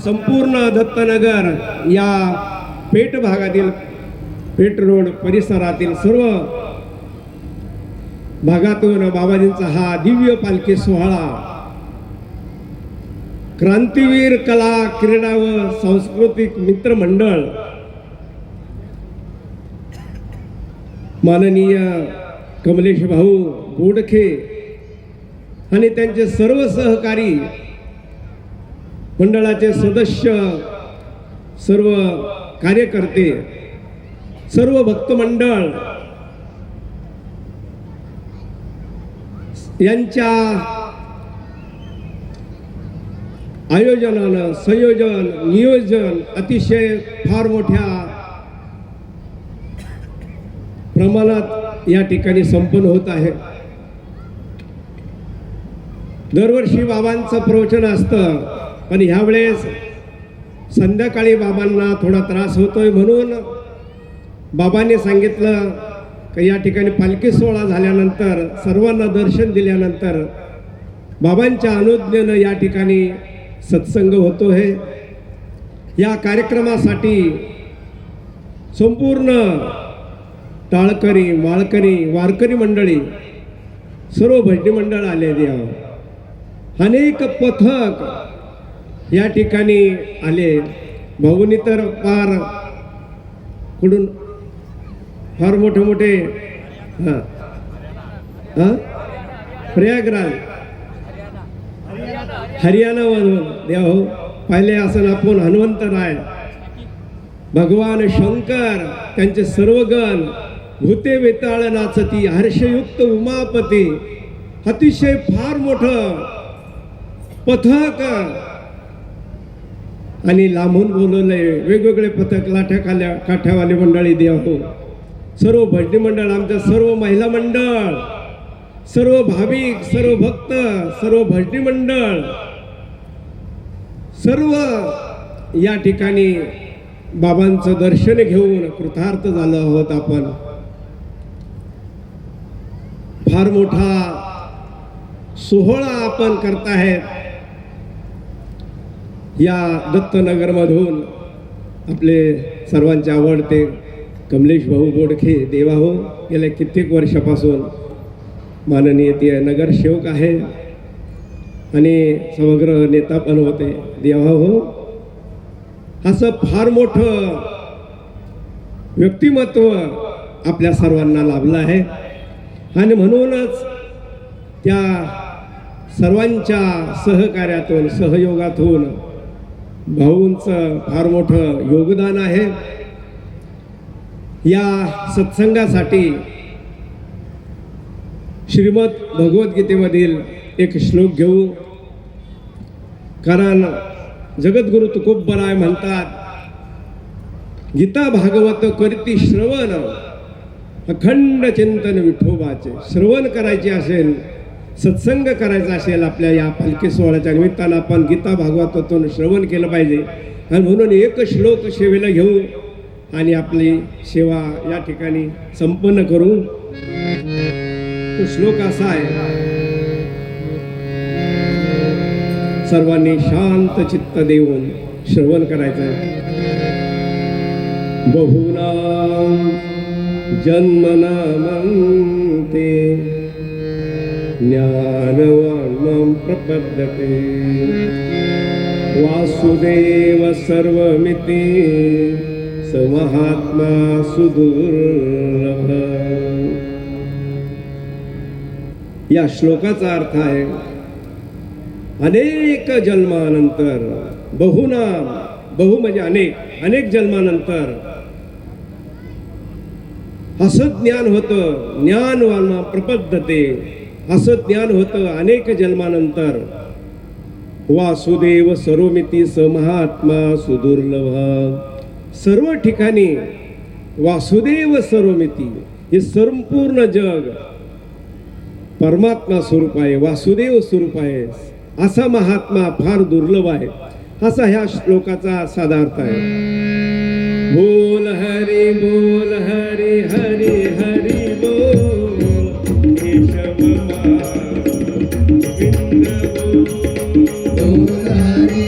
संपूर्ण दत्तनगर या पेठ भागातील पेठ रोड परिसरातील सर्व भागातून बाबाजींचा हा दिव्य पालखी सोहळा क्रांतीवीर कला क्रीडा व सांस्कृतिक मित्र मंडळ माननीय कमलेश भाऊ बोडखे आणि त्यांचे सर्व सहकारी मंडळाचे सदस्य सर्व कार्यकर्ते सर्व भक्त मंडळ यांच्या आयोजनानं संयोजन नियोजन अतिशय फार मोठ्या प्रमाणात या ठिकाणी संपन्न होत आहे। दरवर्षी बाबांचं प्रवचन असतं, पण ह्यावेळेस संध्याकाळी बाबांना थोडा त्रास होतोय म्हणून बाबांनी सांगितलं की या ठिकाणी पालखी सोहळा झाल्यानंतर सर्वांना दर्शन दिल्यानंतर बाबांच्या अनुज्ञेनं या ठिकाणी सत्संग होतो आहे। या कार्यक्रमासाठी संपूर्ण टाळकरी माळकरी वारकरी मंडळी सर्व भजनी मंडळ आलेली आहेत। अनेक पथक या ठिकाणी आले। भाऊनी तर फार कुठून फार मोठे मोठे प्रयागराज हरियाणामधून द्या हो पाहिले असं आपण हनुमंतराय भगवान शंकर त्यांचे सर्वगण भूते वेताळ नाचती हर्षयुक्त उमापती अतिशय फार मोठं पथक आणि लांबून बोलवले वेगवेगळे पथक लाठ्या काठ्यावाले मंडळी द्या हो सर्व भजनी मंडळ आमच्या सर्व महिला मंडळ सर्व भाविक सर्व भक्त सर्व भजनी मंडळ सर्व या ठिकाणी बाबांचं दर्शन घेऊन कृतार्थ झालो आहोत। आपण फार मोठा सोहळा आपण करताहेत। या दत्तनगरमधून आपले सर्वांचे आवडते कमलेश भाऊ बोडखे देवा हो गेल्या कित्येक वर्षापासून माननीय ते नगरसेवक आहे आणि समग्र नेता पण होते देवा हो। असं फार मोठं व्यक्तिमत्व आपल्या सर्वांना लाभलं आहे आणि म्हणूनच त्या सर्वांच्या सहकार्यातून सहयोगातून भाऊंचं फार मोठं योगदान आहे। या सत्संगासाठी श्रीमद भगवद्गीतेमधील एक श्लोक घेऊ, कारण जगद्गुरु तुकोबराय म्हणतात गीता भागवत करती श्रवण अखंड चिंतन विठोबाचे। श्रवण करायचे असेल सत्संग करायचा असेल आपल्या या पालखी सोहळ्याच्या निमित्तानं आपण गीता भागवतातून श्रवण केलं पाहिजे आणि म्हणून एक श्लोक सेवेला घेऊ आणि आपली सेवा या ठिकाणी संपन्न करू। तो श्लोक असा आहे, सर्वांनी शांत चित्त देऊन श्रवण करायचं। बहुनाम जन्मनामंते ज्ञानवान् प्रपद्यते वासुदेव सर्वमिति स महात्मा सुदुर्लभ। या श्लोकाचा अर्थ आहे अनेक जन्मानंतर बहुनाम बहु म्हणजे अनेक जन्मानंतर असं ज्ञान होतं ज्ञानवान प्रपद्यते असं ज्ञान होतं अनेक जन्मानंतर वासुदेव सर्वमिति स महात्मा सुदुर्लभ। सर्व ठिकाणी वासुदेव सर्वमिति हे संपूर्ण जग परमात्मा स्वरूप आहे वासुदेव स्वरूप आहे असा महात्मा फार दुर्लभ आहे असा ह्या श्लोकाचा साधा अर्थ आहे। बोल हरी हरी हरी बोल केशव गोविंद बोल हरी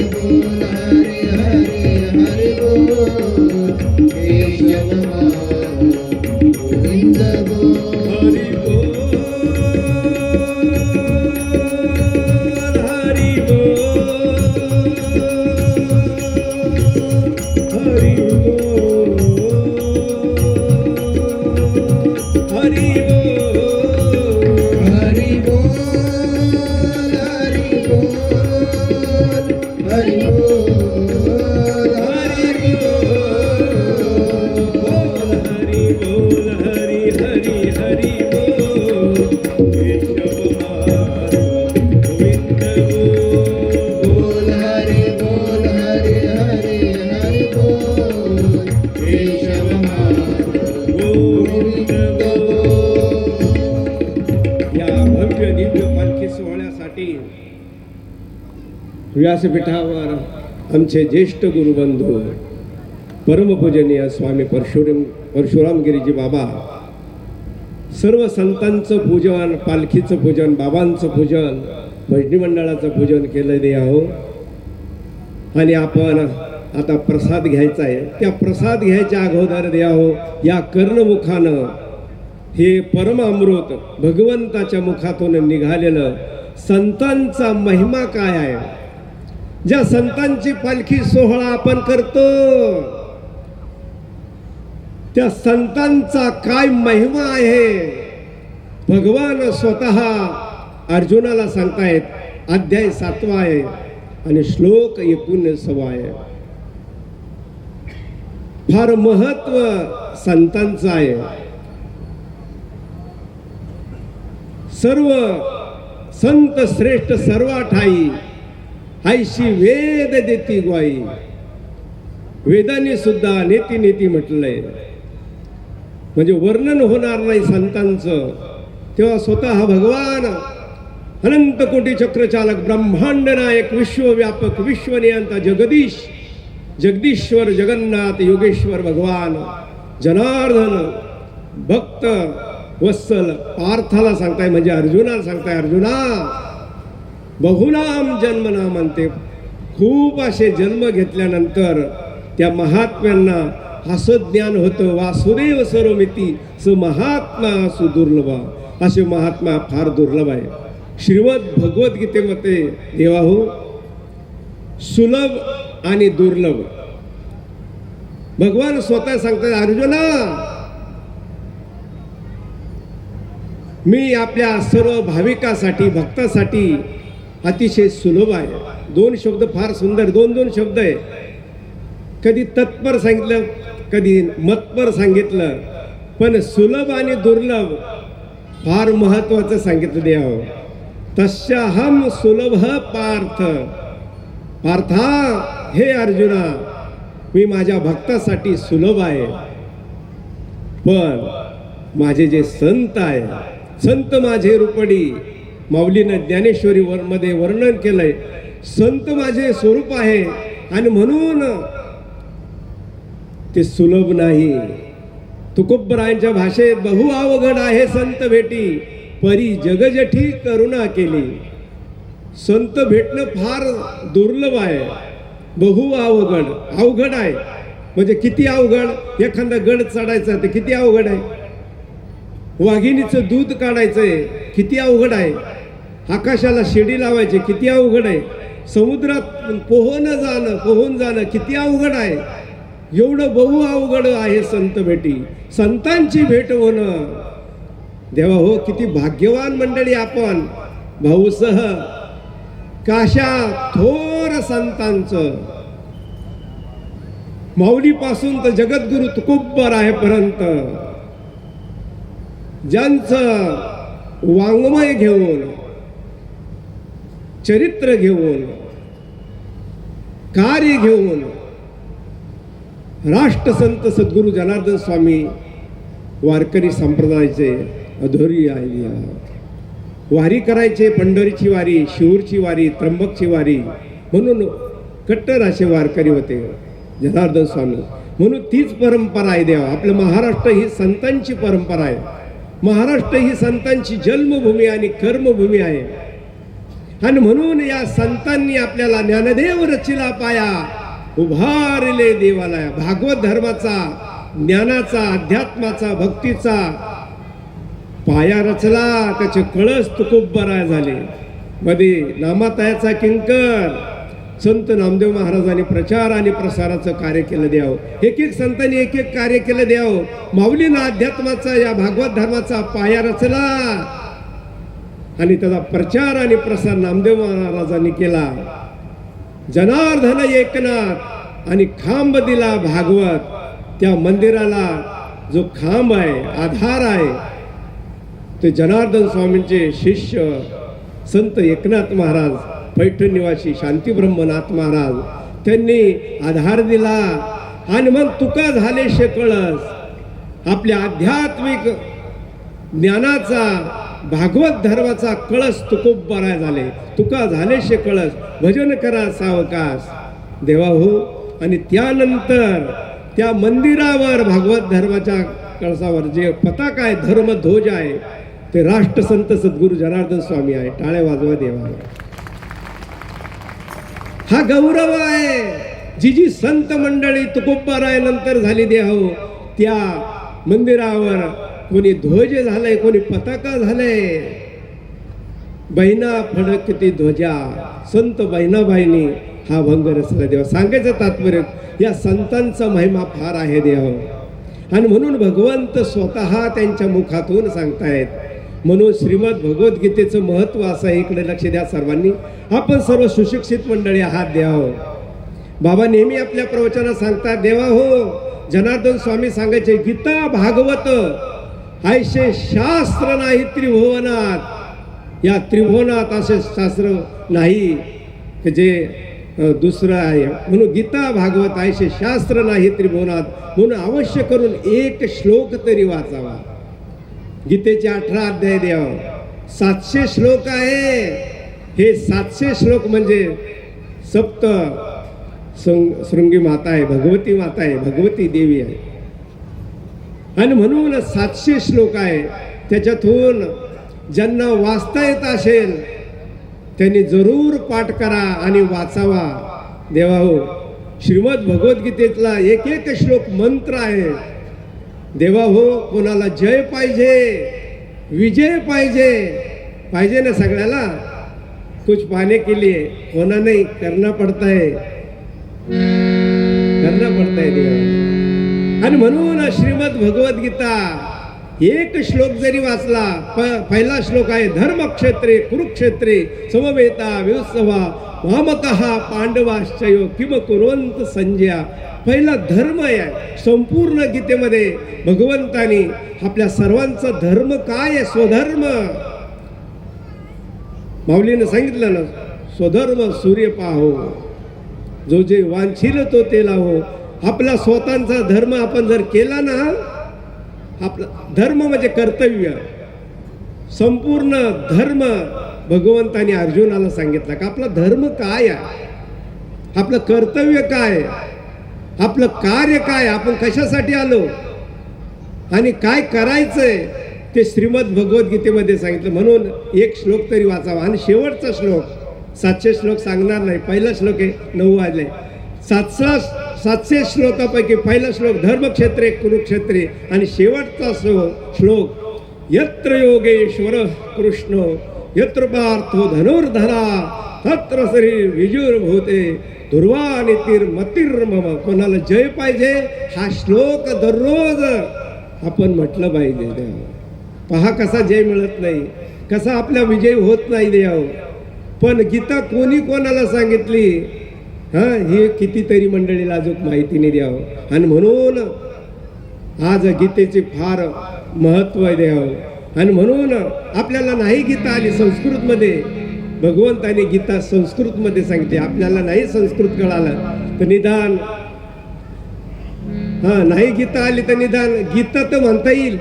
व्यासपीठावर आमचे ज्येष्ठ गुरुबंधू परमपूजनीय स्वामी परशुरामगिरीजी बाबा, सर्व संतांचं पूजन, पालखीचं पूजन, बाबांचं पूजन, भजनी मंडळाचं पूजन केलेलं आहो. आणि आपण आता प्रसाद घ्यायचा आहे. त्या प्रसाद घ्यायच्या अगोदर द्याहो या कर्णमुखानं हे परमामृत भगवंताच्या मुखातून निघालेलं संतांचा महिमा काय आहे, ज्या संतांची पालखी सोहळा आपण करतो त्या संतांचा काय महिमा आहे. भगवान स्वतः अर्जुनाला सांगतायत. अध्याय 7 आहे आणि श्लोक 19 आहे. फार महत्व संतांचं आहे. सर्व संत श्रेष्ठ सर्वा ठाई, ऐशी वेद देती ग्वाई. वेदांनी सुद्धा नेती नेती म्हटलंय. म्हणजे वर्णन होणार नाही संतांचं. तेव्हा स्वतः भगवान अनंत कोटी चक्रचालक, ब्रह्मांड नायक, विश्वव्यापक, विश्वनियंता, जगदीश्वर, जगन्नाथ, योगेश्वर भगवान जनार्दन भक्त वत्सल पार्थाला सांगताय, म्हणजे अर्जुनाला सांगताय, अर्जुना बहुनाम जन्मना म्हणते. खूप असे जन्म घेतल्यानंतर त्या महात्म्यांना असं ज्ञान होतं. वासुदेव सर्वमिती स महात्मा सुदुर्लभा. असे महात्मा फार दुर्लभ आहे. श्रीमद भगवद्गीतेमध्ये देवा हो, सुलभ आणि दुर्लभ भगवान स्वतः सांगतात, अर्जुना मी आपल्या सर्व भाविकासाठी, भक्तासाठी अतिशय सुलभ आहे. 2 शब्द फार सुंदर, 2 शब्द आहे. कधी तत्पर सांगितलं, कधी मतपर सांगितलं, पण सुलभ आणि दुर्लभ फार महत्वाचं सांगितलं द्यावं. तस्याहम सुलभ पार्थ. पार्था, हे अर्जुना, मी माझ्या भक्तासाठी सुलभ आहे. पण माझे जे संत आहे, संत माझे रूपडी, माऊलीनं ज्ञानेश्वरी मध्ये वर्णन केलंय. संत माझे स्वरूप आहे आणि म्हणून ते सुलभ नाही. तुकोबरायांच्या भाषेत बहु अवघड आहे संत भेटी, परी जगजठी करुणा केली. संत भेटणं फार दुर्लभ आहे. बहु अवघड आहे. म्हणजे किती अवघड. एखादा गड चढायचा ते किती अवघड आहे. वाघिणीचं दूध काढायचंय किती अवघड आहे. आकाशाला शिडी लावायची किती अवघड आहे. समुद्रात पोहून जाणं किती अवघड आहे. एवढं बहु अवघड आहे संत भेटी. संतांची भेट होणं देवा हो, किती भाग्यवान मंडळी आपण. भाऊसह काशा थोर संतांचं, माऊलीपासून तर जगद्गुरु तुकोबरायपर्यंत ज्यांचं वाङ्मय घेऊन, चरित्र घेऊन, कार्य घेऊन राष्ट्रसंत सद्गुरू जनार्दन स्वामी वारकरी संप्रदायाचे अधोरी आहे. वारी करायचे. पंढरीची वारी, शिवूरची वारी, त्र्यंबकची वारी, म्हणून कट्टर असे वारकरी होते जनार्दन स्वामी. म्हणून तीच परंपरा आहे देवा. आपलं महाराष्ट्र ही संतांची परंपरा आहे. महाराष्ट्र ही संतांची जन्मभूमी आणि कर्मभूमी आहे. आणि म्हणून या संतांनी आपल्याला ज्ञानदेव रचिला पाया, उभारले देवालय. भागवत धर्माचा, ज्ञानाचा, अध्यात्माचा, भक्तीचा पाया रचला. त्याचे कळस तुकोबराय झाले. मध्ये नामातायाचा किंकर संत नामदेव महाराजांनी प्रचार आणि प्रसाराचं कार्य केलं द्यावं. एक संतांनी एक कार्य केलं द्यावं. माऊलीनं अध्यात्माचा, या भागवत धर्माचा पाया रचला आणि त्याचा प्रचार आणि प्रसार नामदेव महाराजांनी केला. जनार्दन एकनाथ आणि खांब दिला भागवत. त्या मंदिराला जो खांब आहे, आधार आहे, ते जनार्दन स्वामींचे शिष्य संत एकनाथ महाराज, पैठण निवासी शांती ब्रह्मनाथ महाराज, त्यांनी आधार दिला. आणि मग तुका झाले शेकळस. आपल्या आध्यात्मिक ज्ञानाचा, भागवत धर्माचा कळस तुकोबरा झाले, तुका झालेशे कळस भजन करा सावकाश देवा हो. आणि त्यानंतर त्या मंदिरावर भागवत धर्माच्या कळसावर जे पताका आहे, धर्म ध्वज आहे, ते राष्ट्रसंत सद्गुरू जनार्दन स्वामी आहे. टाळ्या वाजवा देवा. हा गौरव आहे. जी संत मंडळी तुकोबारायानंतर झाली देहो, त्या मंदिरावर कोणी ध्वज झालंय, कोणी पताका झालंय. बहिणा फडकती ध्वजा, संत बहिणाबाईंनी हा भंग रचला देवा. सांगायचं तात्पर्य, या संतांचा महिमा फार आहे देव. आणि म्हणून भगवंत स्वतः त्यांच्या मुखातून सांगतायत. म्हणून श्रीमद भगवद्गीतेचं महत्त्व असं आहे. इकडे लक्ष द्या सर्वांनी. आपण सर्व सुशिक्षित मंडळी आहात देव. बाबा नेहमी आपल्या प्रवचनात सांगतात देवा हो. जनार्दन स्वामी सांगायचे, गीता भागवत ऐसे शास्त्र नाही त्रिभुवनात. या त्रिभुवनात असे शास्त्र नाही की जे दुसरं आहे. म्हणून गीता भागवत ऐसे शास्त्र नाही त्रिभुवनात. म्हणून अवश्य करून एक श्लोक तरी वाचावा. गीतेचे 18 अध्याय द्यावा. 700 श्लोक आहे. हे 700 श्लोक म्हणजे सप्त शृंगी माता आहे, भगवती माता आहे, भगवती देवी आहे. आणि म्हणून 700 श्लोक आहे. त्याच्यातून ज्यांना वाचता येत असेल त्यांनी जरूर पाठ करा आणि वाचावा देवा हो. श्रीमद भगवद्गीतेतला एक एक श्लोक मंत्र आहे देवा हो. कोणाला जय पाहिजे, विजय पाहिजे, पाहिजे ना सगळ्याला. कुछ पाने के लिए होना नहीं, करना पड़ता है, करना पड़ता है देवा. आणि म्हणून श्रीमद भगवद्गीता एक श्लोक जरी वाचला, पहिला श्लोक आहे, धर्मक्षेत्रे कुरुक्षेत्रे समवेता विउत्सवा वामकः पांडवाश्चयो किम कुर्वन्त संजया. पहिला धर्म आहे. संपूर्ण गीतेमध्ये भगवंतानी आपल्या सर्वांचा धर्म काय आहे, स्वधर्म. माऊलीनं सांगितलं ना, स्वधर्म सूर्य पाहो, जो जे वांछील तो ते लाहो. आपला स्वतःचा धर्म आपण जर केला ना, आपला धर्म म्हणजे कर्तव्य. संपूर्ण धर्म भगवंतानी अर्जुनाला सांगितलं का आपला धर्म काय आहे, आपलं कर्तव्य काय, आपलं कार्य काय, आपण कशासाठी आलो आणि काय करायचंय ते श्रीमद भगवद्गीतेमध्ये सांगितलं. म्हणून एक श्लोक तरी वाचावा. आणि शेवटचा श्लोक, 700 श्लोक सांगणार नाही, पहिला श्लोक आहे, 9 वाजले. 700 श्लोकापैकी पहिला श्लोक धर्मक्षेत्रे कुरुक्षेत्रे आणि शेवटचा श्लोक यत्र योगेश्वर कृष्ण यत्र पार्थो धनुर्धरा तत्र श्री विजुर्भूते दुर्वानितिर्मतिर्मम. कोणाला जय पाहिजे हा श्लोक दररोज आपण म्हटलं पाहिजे. पहा कसा जय मिळत नाही, कसा आपला विजय होत नाही देव. पण गीता कोणी कोणाला सांगितली हे कितीतरी मंडळीला अजून माहिती नाही द्यावं. आणि म्हणून आज गीतेचे फार महत्त्व आहे द्यावं. आणि म्हणून आपल्याला नाही गीता आली संस्कृतमध्ये, भगवंताने गीता संस्कृतमध्ये सांगितली. आपल्याला नाही संस्कृत कळालं तर निदान नाही गीता आली तर निदान गीता तर म्हणता येईल.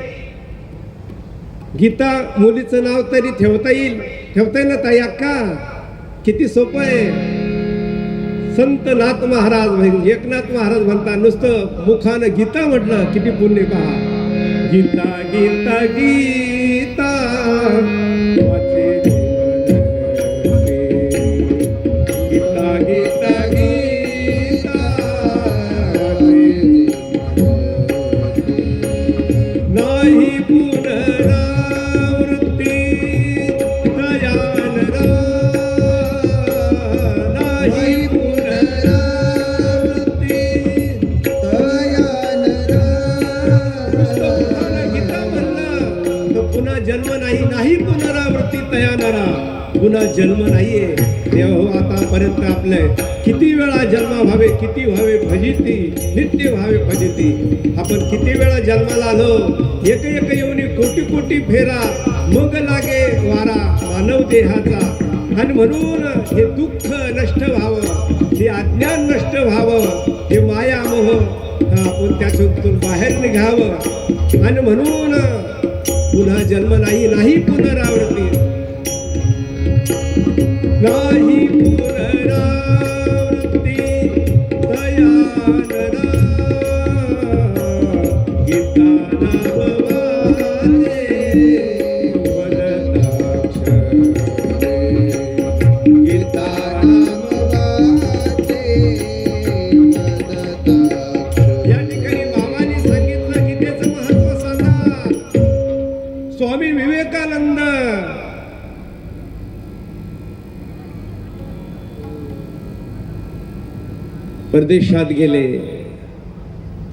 गीता मुलीचं नाव तरी ठेवता येईल. ठेवता येईल ना ताई अक्का? किती सोपं आहे. संत नाथ महाराज, एकनाथ महाराज म्हणता, नुसतं मुखानं गीता म्हटलं किती पुण्य पहा. गीता गीता गीता गीता गीता गीता नाही पुनरावृत्ती दयानरा, नाही जन्म नाही, नाही पुनरावृत्ती तयानरा, पुन्हा जन्म नाहीये. देवा आतापर्यंत आपले किती वेळा जन्म व्हावे, किती व्हावे भजिती, नित्य व्हावे भजिती. आपण किती वेळा जन्माला आलो, एक एक येऊन कोटी कोटी फेरा, मग लागे वारा मानव देहाचा. आणि म्हणून हे दुःख नष्ट व्हावं, हे अज्ञान नष्ट व्हावं, हे माया मोह आपण त्यातून बाहेर निघावं. आणि म्हणून पुन्हा जन्म नाही, नाही पुनरावृत्ती, नाही पुनरावृत्ती दयानदा गीता नामवाचे वदताक्षरे गीता नामवाचे वदताक्षरे. या ठिकाणी बाबांनी सांगितलं गीतेचं महत्व सांगा. स्वामी विवेकानंद परदेशात गेले,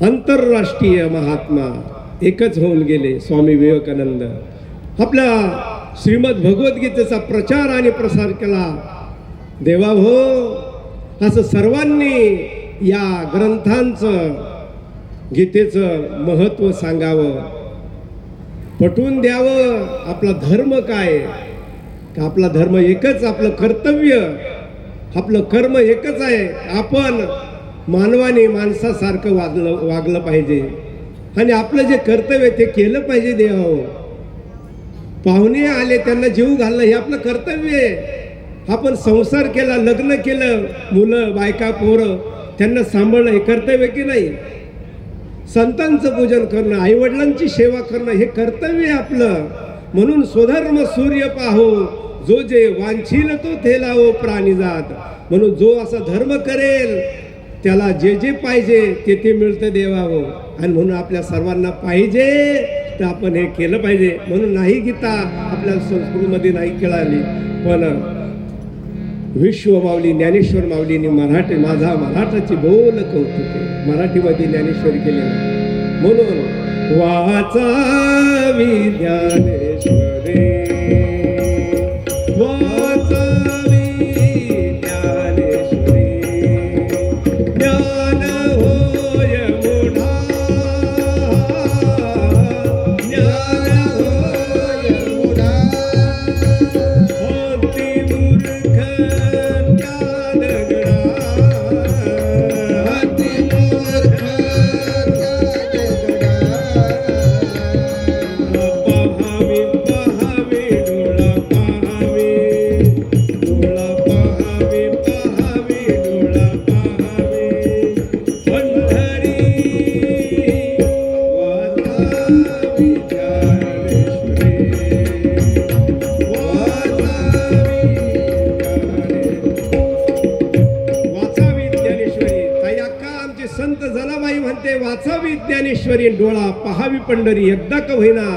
आंतरराष्ट्रीय महात्मा एकच होऊन गेले. स्वामी विवेकानंद आपल्या श्रीमद भगवद्गीतेचा प्रचार आणि प्रसार केला. देवा हो, असं सर्वांनी या ग्रंथांचं गीतेचं महत्त्व सांगावं, पटवून द्यावं. आपला धर्म काय, का आपला धर्म एकच, आपलं कर्तव्य, आपलं कर्म एकच आहे. आपण मानवाने माणसासारखं वागलं पाहिजे आणि आपलं जे कर्तव्य ते केलं पाहिजे. देवा, पाहुणे आले त्यांना जीव घालणं हे आपलं कर्तव्य आहे. आपण संसार केला, लग्न केलं, मुलं बायका पोरं त्यांना सांभाळणं हे कर्तव्य की नाही. संतांचं पूजन करणं, आईवडिलांची सेवा करणं हे कर्तव्य आहे आपलं. म्हणून स्वधर्म सूर्य पाहो, जो जे वांछील तो थेलावो प्राणीजात. म्हणून जो असा धर्म करेल त्याला जे जे पाहिजे ते ते मिळतं देवावं. आणि म्हणून आपल्या सर्वांना पाहिजे तर आपण हे केलं पाहिजे. म्हणून नाही गीता आपल्या संस्कृतीमध्ये नाही खेळाली, पण विश्व माऊली ज्ञानेश्वर माऊलींनी मराठी माझा मराठाची बोल कौतुके मराठीमध्ये ज्ञानेश्वरी केलेली. म्हणून वाचावी ज्ञानेश्वरी, वाचावी ज्ञानेश्वरी, ज्ञान होय मोठा, ज्ञान होय मोठा, होती मूर्ख ज्ञान गडा, होती मूर्ख संत जनाबाई म्हणते वाचावी ज्ञानेश्वरी, डोळा पहावी पंढरी. एकदा का होईना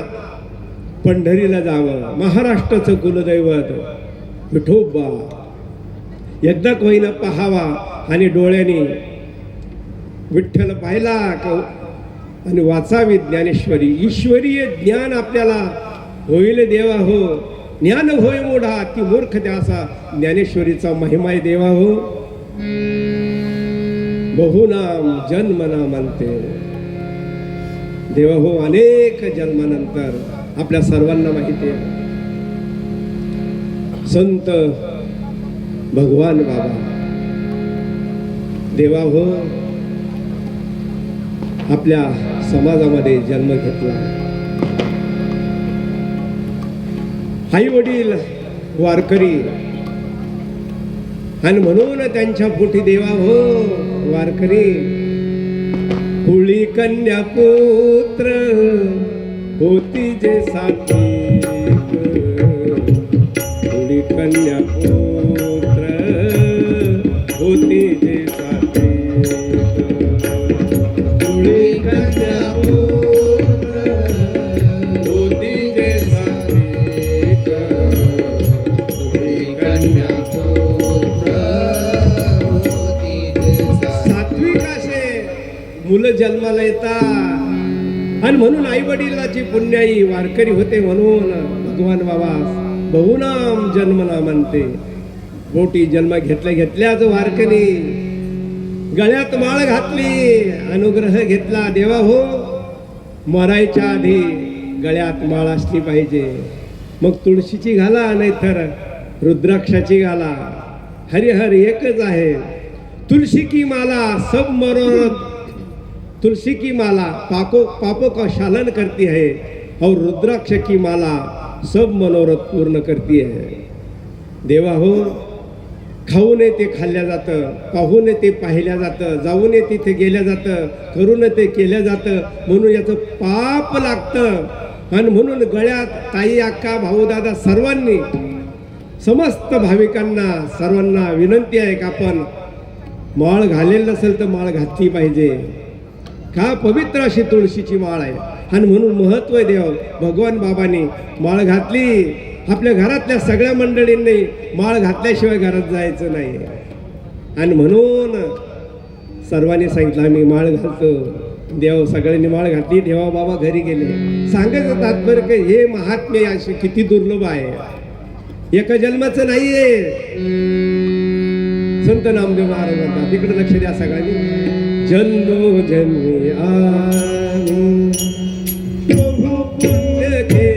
पंढरीला जावं. महाराष्ट्राचं कुलदैवत विठोबा एकदा का होईना पहावा आणि डोळ्याने विठ्ठल पाहिला आणि वाचावी ज्ञानेश्वरी. ईश्वरीय ज्ञान आपल्याला होईल देवा हो, ज्ञान होय मोढा ती मूर्ख द्यासा. ज्ञानेश्वरीचा महिमा आहे देवा हो. बहुनाम जन्मना म्हणते देवा हो. अनेक जन्मानंतर आपल्या सर्वांना माहिती आहे संत भगवान बाबा देवा हो आपल्या समाजामध्ये जन्म घेतला. आई वडील वारकरी आणि म्हणून त्यांच्या पोटी देवा हो वारकरी. कुळी कन्या पुत्र होती जे सात्विक, कुळी कन्या पुत्र होती जे सात्विक, कुळी कन्या पुत्र होती जे सात्विक, कुळी कन्या मुलं जन्माला येतात आणि म्हणून आई वडिलाची पुण्याई वारकरी होते. म्हणून भगवान बाबा बहुनाम जन्मना म्हणते. मोठी जन्म घेतल्या घेतल्याच वारकरी गळ्यात माळ घातली, अनुग्रह घेतला. देवा हो मरायच्या आधी गळ्यात माळ असली पाहिजे. मग तुळशीची घाला नाहीतर रुद्राक्षाची घाला. हरिहर एकच आहे. तुलसी की माला सब मनोरथ, तुलसी की माला पापों का शालन करती है. और रुद्राक्ष की माला सब मनोरथ पूर्ण करती है. देवा हो, खाऊन ते खाल्ल्या जातं, पाहून ते पाहिल्या जातं, जाऊन तिथे गेल्या जातं, करून ते केलं जातं, म्हणून याचं पाप लागतं. आणि म्हणून गळ्यात ताई, अक्का, भाऊ, दादा सर्वांनी, समस्त भाविकांना सर्वांना विनंती आहे की आपण माळ घालेल नसेल तर माळ घातली पाहिजे. का पवित्र अशी तुळशीची माळ आहे. आणि म्हणून महत्त्व देव भगवान बाबांनी माळ घातली. आपल्या घरातल्या सगळ्या मंडळींनी माळ घातल्याशिवाय घरात जायचं नाही. आणि म्हणून सर्वांनी सांगितलं आम्ही माळ घालतो. देव सगळ्यांनी माळ घातली. देवा बाबा घरी गेले. सांगायचं तात्पर्य की हे महात्म्य असे किती दुर्लभ आहे, एका जन्माचं नाहीये. संत नामदेव महाराज म्हणतात, तिकडे लक्ष द्या सगळ्यांनी. जन्मोजन्मी आम्ही प्रभू पुण्य केले,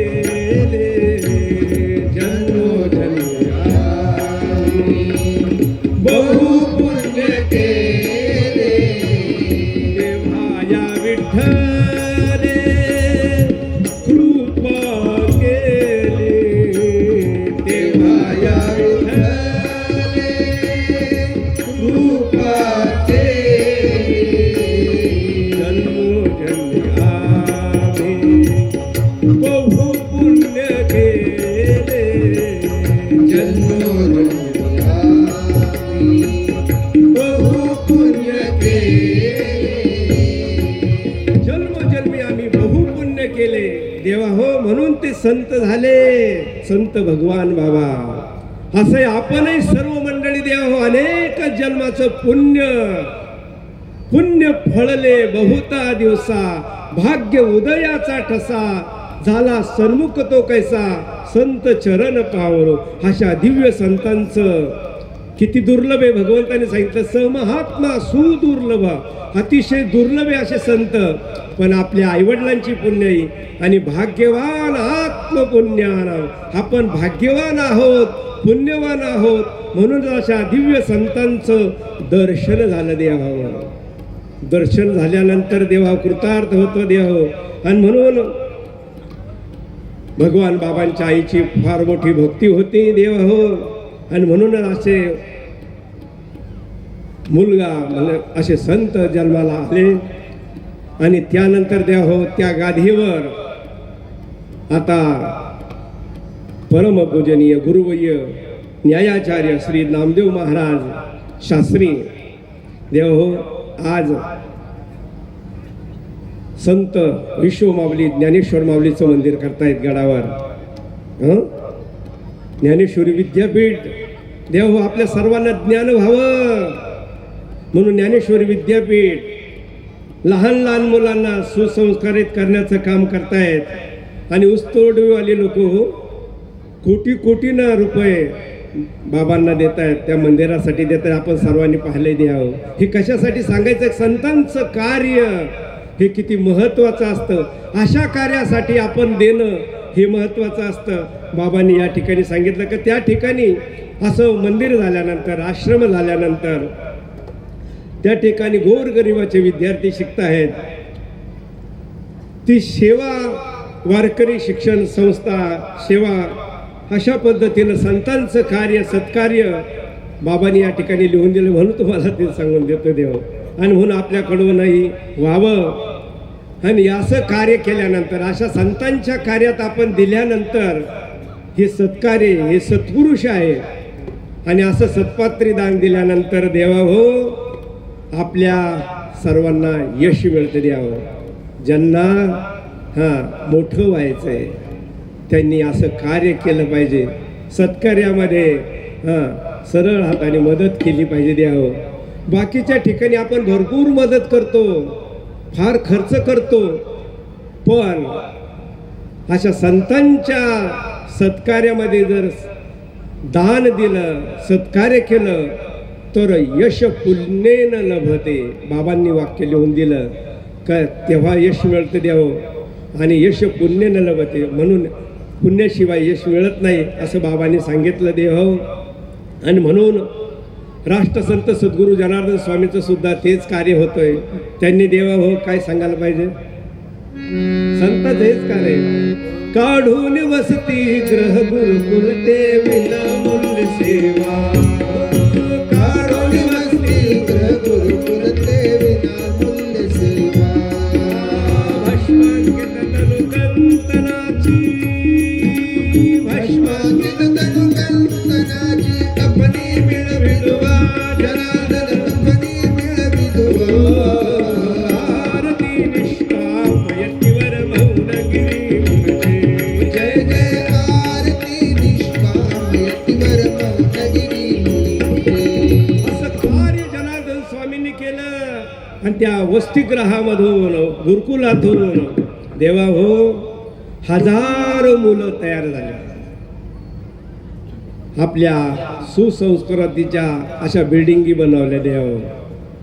जन्मोजन्मी आम्ही बहु पुण्य केले. तेव्हा या विठ्ठले कृपा केली, तेव्हा या विठ्ठले कृपा केली. जन्मोजन्मी आम्ही बहु पुण्य केले, जन्मोजन्मी आम्ही बहु पुण्य केले. जन्मोजन्मी आम्ही बहु पुण्य केले. देवा हो, म्हणून ते संत झाले, संत भगवान बाबा. असे आपणही सर्व मंडळी देवा हो, अनेक जन्माचं पुण्य फळले बहुता दिवसा, भाग्य उदयाचा ठसा, झाला सन्मुख तो कैसा, संत चरण पावलो. अशा दिव्य संतांचं किती दुर्लभ आहे. भगवंताने सांगितलं समहात्मा सुदुर्लभ, अतिशय दुर्लभ आहे असे संत. पण आपल्या आईवडिलांची पुण्याई आणि भाग्यवान आत्मपुण्यान, आपण भाग्यवान आहोत, पुण्यवान आहोत. म्हणून अशा दिव्य संतांचं दर्शन झालं देवा. दर्शन झाल्यानंतर देवा कृतार्थ होतो देव. आणि म्हणून भगवान बाबांच्या आईची फार मोठी भक्ती होती देव हो. आणि म्हणून असे मुलगा म्हणजे असे संत जन्माला आले. आणि त्यानंतर देव हो, त्या गादीवर आता परमपूजनीय गुरुवर्य न्यायाचार्य श्री नामदेव महाराज शास्त्री देव हो, आज संत विश्वमाऊली ज्ञानेश्वर माऊलीचं मंदिर करतायत गडावर. ज्ञानेश्वरी विद्यापीठ देव हो, आपल्या सर्वांना ज्ञान व्हावं म्हणून ज्ञानेश्वरी विद्यापीठ लहान लहान मुलांना सुसंस्कारित करण्याचं काम करतायत. आणि ऊसतोडवाले लोक हो, कोटी कोटीनं रुपये बाबांना देत आहेत, त्या मंदिरासाठी देत आहेत. आपण सर्वांनी पाहिले द्यावं. हे कशासाठी सांगायचं, संतांचं कार्य हे किती महत्त्वाचं असतं. अशा कार्यासाठी आपण देणं हे महत्त्वाचं असतं. बाबांनी या ठिकाणी सांगितलं की त्या ठिकाणी असं मंदिर झाल्यानंतर, आश्रम झाल्यानंतर त्या ठिकाणी गोरगरिबाचे विद्यार्थी शिकत आहेत. ती सेवा, वारकरी शिक्षण संस्था सेवा, अशा पद्धतीनं संतांचं कार्य सत्कार्य बाबांनी या ठिकाणी लिहून दिलं. म्हणून तुम्हाला ते सांगून देतो देव. आणि म्हणून आपल्याकडूनही व्हावं. आणि असं कार्य केल्यानंतर, अशा संतांच्या कार्यात आपण दिल्यानंतर हे सत्कार्य, हे सत्पुरुष आहे. आणि असं सत्पात्री दान दिल्यानंतर देवा हो, आपल्या सर्वांना यश मिळतं द्यावं. ज्यांना मोठं व्हायचं आहे त्यांनी असं कार्य केलं पाहिजे. सत्कार्यामध्ये सरळ हाताने मदत केली पाहिजे द्यावं. बाकीच्या ठिकाणी आपण भरपूर मदत करतो, फार खर्च करतो, पण अशा संतांच्या सत्कार्यामध्ये जर दान दिलं, सत्कार्य केलं तर यश पुण्येन लभते. बाबांनी वाक्य लिहून दिलं का तेव्हा यश मिळतं द्यावं. आणि यश पुण्येन लभते, म्हणून पुण्याशिवाय यश मिळत नाही असं बाबांनी सांगितलं देव. आणि म्हणून राष्ट्रसंत सद्गुरू जनार्दन स्वामीचं सुद्धा तेच कार्य होतंय. त्यांनी देवा हो काय सांगायला पाहिजे, संतांचं हेच कार्य आहे. काढून वसती ग्रह गुरुकुल ते विनामूल्य सेवा. काढून वसती ग्रह गुरुकुल ते विनामूल्य सेवा. भस्मांकित तनु कंतनाची, भस्मांकित तनु कंतनाची अपनी मिळविदुवा. जनार्दन अपनी मिळविदुवा. आरती निष्काम यतिवर मौनगिरी मुखे. जय जय आरती निष्काम यतिवर मौनगिरी मुखे. असं कार्य जनार्दन स्वामींनी केलं. आणि त्या वसतिगृहामधून गुरुकुलातून देवा हो हजारो मुलं तयार झाली. आपल्या सुसंस्कृतीच्या अशा बिल्डिंगी बनवल्या देव.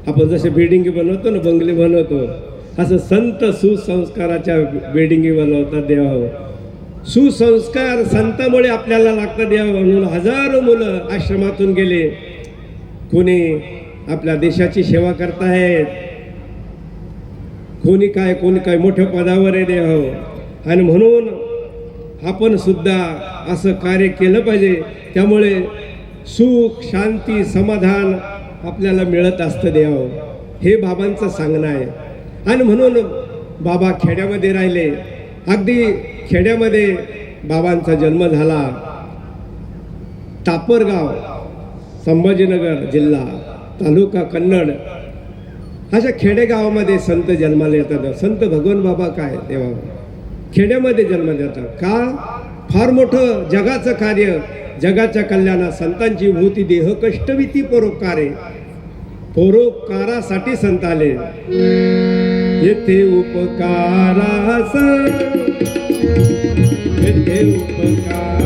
आपण जसे बिल्डिंगी बनवतो ना, बंगले बनवतो, असं संत सुसंस्काराच्या बिल्डिंगी बनवतात देव. सुसंस्कार संतामुळे आपल्याला लागतं देव. म्हणून हजारो मुलं आश्रमातून गेले. कोणी आपल्या देशाची सेवा करतायत, कोणी काय मोठ्या पदावर आहे देव. आणि म्हणून आपण सुद्धा असं कार्य केलं पाहिजे. त्यामुळे सुख शांती समाधान आपल्याला मिळत असतं देव. हे बाबांचं सांगणं आहे. आणि म्हणून बाबा खेड्यामध्ये राहिले. अगदी खेड्यामध्ये बाबांचा जन्म झाला. तापरगाव, संभाजीनगर जिल्हा, तालुका कन्नड, अशा खेडेगावामध्ये संत जन्माला येतात. संत भगवान बाबा काय देवा खेड्यामध्ये जन्म देतात का? फार मोठं जगाचं कार्य, जगाच्या कल्याणा संतांची भूती देह कष्टविती परोपकारे. परोपकारासाठी संत आले. येथे उपकारास, येथे उपकारास,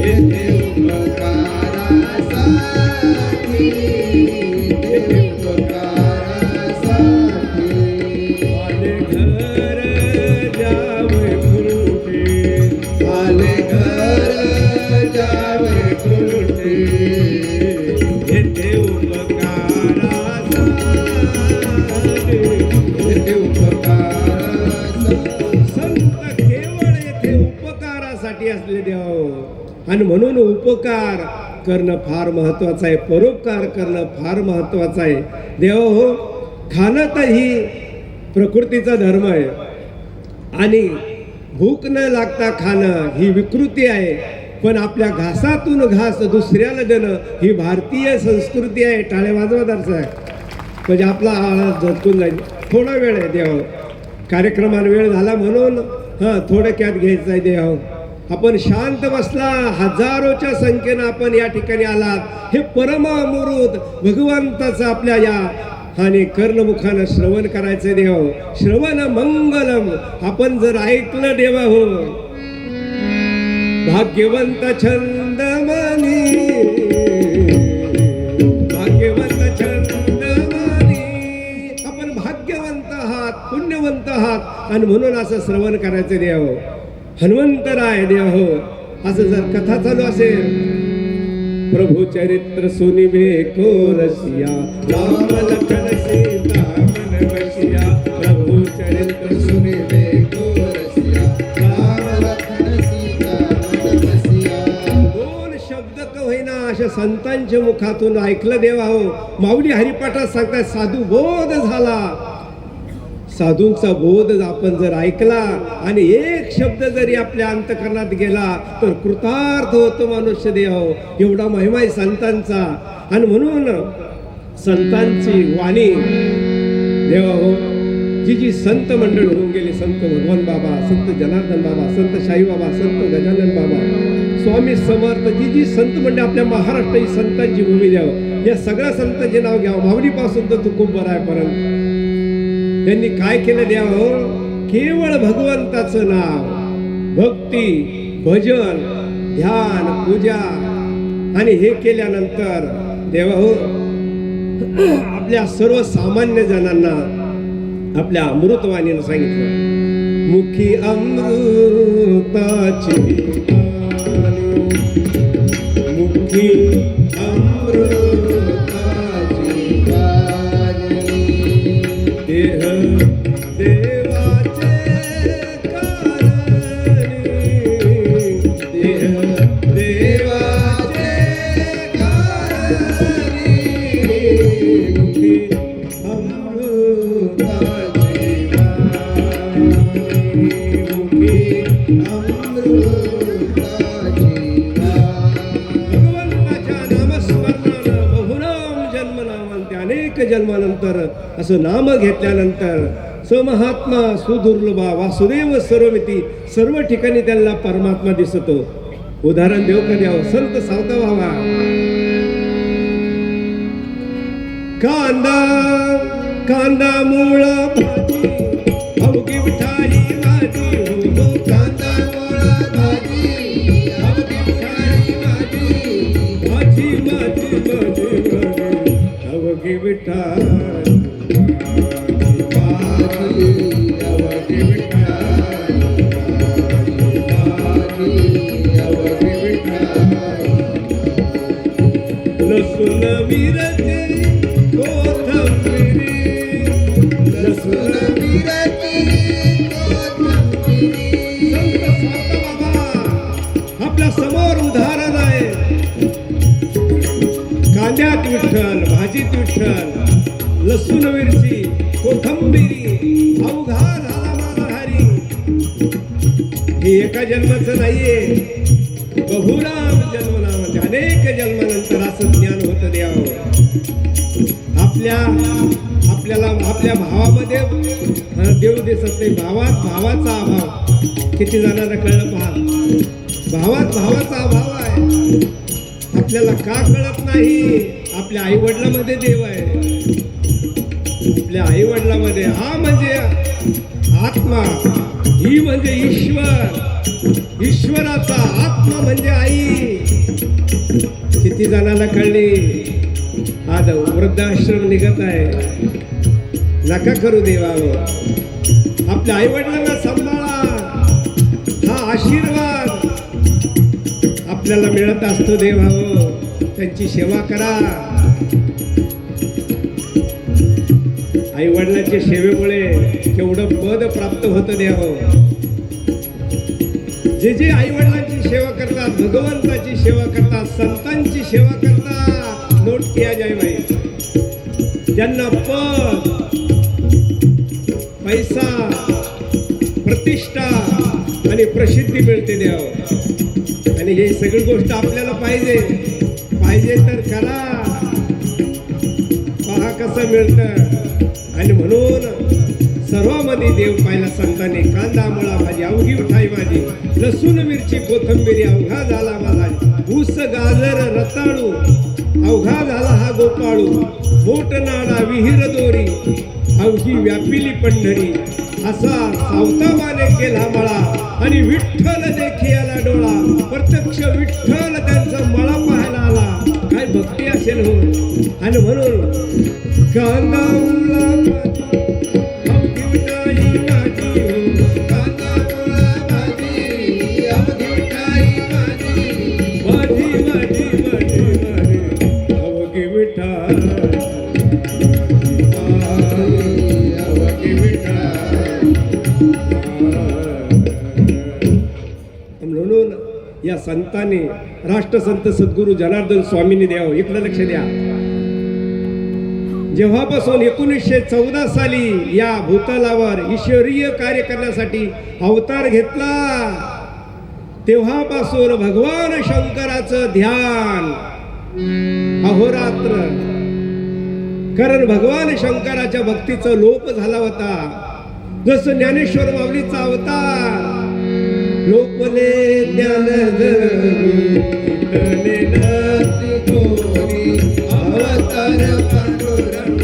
येथे उपकारासाठी, येथे उपकारासाठी. आले घर जावे फुलटे, आले घर जावे फुलटे. येथे उपकारासाठी, येथे उपकारासाठी. संत केवळ येथे उपकारासाठी असले देव. आणि म्हणून उपकार करणं फार महत्वाचं आहे. परोपकार करणं फार महत्वाचं आहे देव हो. खाणं तर ही प्रकृतीचा धर्म आहे. आणि भूक न लागता खाणं ही विकृती आहे. पण आपल्या घासातून घास दुसऱ्याला देणं ही भारतीय संस्कृती आहे. टाळे वाजवदारचं आहे. म्हणजे आपला आळस झटकून जाईल. थोडा वेळ आहे देव. कार्यक्रमाला वेळ झाला म्हणून थोडक्यात घ्यायचं आहे देव. आपण शांत बसला. हजारोच्या संख्येनं आपण या ठिकाणी आलात. हे परमामृत भगवंताचं आपल्या या आणि कर्णमुखानं श्रवण करायचं देव. श्रवण मंगलम. आपण जर ऐकलं देवा हो, भाग्यवंत छंदमनी, भाग्यवंत छंदमनी. आपण भाग्यवंत आहात, पुण्यवंत आहात. आणि म्हणून असं श्रवण करायचं देव. हनुमंतराय देव हो. असं जर कथा चालू असेल, प्रभु चरित्र सुनिबे को रसिया, राम लखन सीता मन बसिया. प्रभु चरित्र सुनिबे को रसिया, राम लखन सीता मन बसिया. दोन शब्द का होईना अशा संतांच्या मुखातून ऐकलं देवा हो. माऊली हरिपाठात सांगतात साधू बोध झाला. साधूंचा बोध आपण जर ऐकला आणि एक शब्द जरी आपल्या अंतकरणात गेला तर कृतार्थ होतो मनुष्य देव. एवढा महिमा आहे संतांचा. आणि म्हणून संतांची वाणी देवा हो, जी संत मंडळ होऊन गेली, संत भगवान बाबा, संत जनार्दन बाबा, संत शाही बाबा, संत गजानन बाबा, स्वामी समर्थ, जी संत मंडळ आपल्या महाराष्ट्र ही संतांची भूमी द्यावं. या सगळ्या संतांचे नाव घ्यावं. माऊलीपासून तर तुकोबरायपर्यंत त्यांनी काय केलं द्यावं हो? केवळ भगवंताचं नाव, भक्ती, भजन, ध्यान, पूजा. आणि हे केल्यानंतर देवा हो आपल्या सर्वसामान्य जणांना आपल्या अमृतवाणीनं सांगितलं, मुखी अमृताची वाणी, मुखी अमृताची वाणी, देह जन्मनामांते अनेक जन्मानंतर असं नाम घेतल्यानंतर समहात्मा सुदुर्लभा वासुदेव सर्वमिती सर्व ठिकाणी त्यांना परमात्मा दिसतो. उदाहरण देऊ का द्यावं? संत सावता व्हावा. कांदा कांदा मुळा भाजी अवघी विठाई माझी हो हो. कांदा मुळा भाजी अवघी विठाई माझी. माझी माझी माझी माझी अवघी विठाई भाजी अवघी विठाई. भाजी अवघी विठाई. लसूण मिरची कोथिंबिरी लसूण मिरची कोथिंबिरी. संत सावता बाबा आपल्या समोर उदाहरण आहे. कांद्यात विठ्ठल, भाजीत विठ्ठल, लसूण मिरची कोथिंबिरी अवघा झाला माझा हरी. हे एका जन्माचं नाहीये, बहुराम जन्मना म्हणजे अनेक जन्मानंतर असं ज्ञान होतं द्यावं. आपल्याला आपल्या भावामध्ये देव दिसत नाही. भावाचा अभाव किती जणांना कळलं पहा. भावाचा अभाव आहे. आपल्याला का कळत नाही? आपल्या आई वडिलांमध्ये देव आहे. आपल्या आई वडिलांमध्ये हा म्हणजे आत्मा, ही म्हणजे ईश्वर, ईश्वराचा आत्मा म्हणजे आई. किती जणांना कळली? आज वृद्धाश्रम निघत आहे. नका करू देवावं. आपल्या आई वडिलांना सांभाळा. हा आशीर्वाद आपल्याला मिळत असतो देवावं. त्यांची सेवा करा. आई वडिलांच्या सेवेमुळे केवढं पद प्राप्त होतं द्यावं. जे जे आई वडिलांची सेवा करतात, भगवंताची सेवा करतात, संतांची सेवा करतात, नोट किया जाय भाई. ज्यांना पद, पैसा, प्रतिष्ठा आणि प्रसिद्धी मिळते द्यावं. आणि हे सगळी गोष्ट आपल्याला पाहिजे तर करा. पहा कसं मिळतं. आणि म्हणून सर्वांमध्ये देव पाहिला संतांनी. कांदा मुळा भाजी अवघी उठाई माझी. लसूण मिरची कोथिंबिरी अवघा झाला माझा. ऊस गाजर रताळू अवघा झाला हा गोपाळू. मोठ नाडा विहीर दोरी अवघी व्यापिली पंढरी. असा सावतामाने केला मळा आणि विठ्ठल देखी आला डोळा. प्रत्यक्ष विठ्ठल त्यांचा मळा पाहायला आला. काय भक्ती असेल हो. आणि म्हणून कांदा मुळा अवघी विठाई माझी हो. कांदा मुळा भाजी अवघी विठाई माझी. माझी माझी माझी माझी अवघी विठाई. भाजी अवघी विठाई. म्हणून या संतांनी राष्ट्रसंत सद्गुरू जनार्दन स्वामींनी द्यावं. इकडे लक्ष द्या. जेव्हापासून 1914 साली या भूतलावर ईश्वरीय कार्य करण्यासाठी अवतार घेतला, तेव्हापासून भगवान शंकराचं ध्यान अहोरात्र. कारण भगवान शंकराच्या भक्तीचा लोप झाला होता. जसं ज्ञानेश्वर माऊलीचा अवतार. लोपले ज्ञान विठ्ठले नाती गोरी अवतार पांडुरंगा.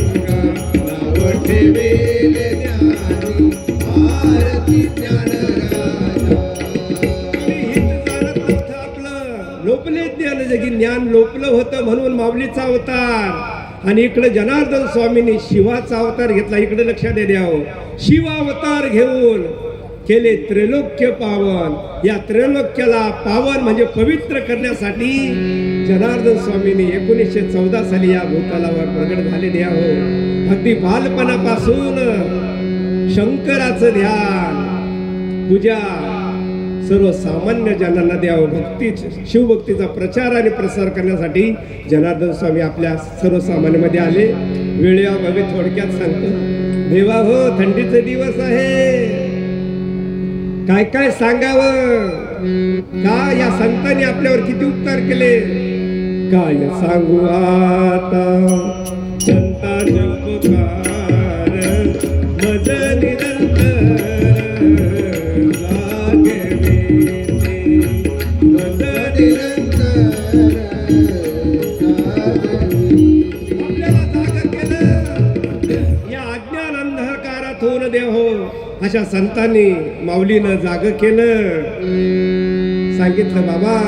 नाव ठेवेले ज्ञानी आरती ज्ञानराजा. आपलं लोपले ज्ञान जगी ज्ञान लोपलं होतं म्हणून माऊलीचा अवतार. आणि इकडे जनार्दन स्वामींनी शिवाचा अवतार घेतला. इकडे लक्षात द्यावं. शिव अवतार घेऊन केले त्रैलोक्य पावन. या त्रैलोक्याला पावन म्हणजे पवित्र करण्यासाठी जनार्दन स्वामींनी 1914 साली या भूतलावर प्रगट झालेले आहोत. अगदी बालपणापासून शंकराचं ध्यान पूजा सर्वसामान्य जनांना द्यावं. भक्ती शिवभक्तीचा प्रचार आणि प्रसार करण्यासाठी जनार्दन स्वामी आपल्या सर्वसामान्यामध्ये आले. वेळेअभावी थोडक्यात सांगतो. देवा हो, थंडीचे दिवस आहे. काय काय सांगावं. का या संतांनी आपल्यावर किती उपकार केले काय सांगू आता. संतांचे उपकार मज निरंतर जागविते मज निरंतर आपल्याला जाग केलं या अज्ञान अंधकारातून देव हो अशा संतांनी माऊलीनं जाग केलं सांगितलं बाबा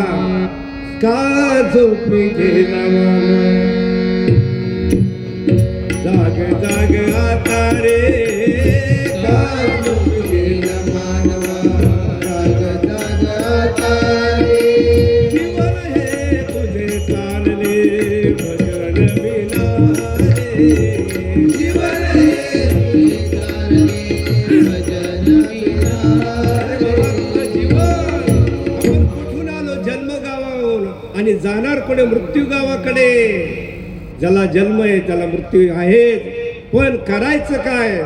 का झोपी गेला जाग जाग आता रे का झोपी गेला मानवा जाग जाग आता रे जीवन हे तुझे चालले भजन विना रे जीवन हे तुझे चालले भजन विना रे आपण कुठून आलो जन्म गावाहून आणि जाणार कुठे मृत्यू गावाकडे ज्याला जन्म आहे त्याला मृत्यू आहे पण करायचं काय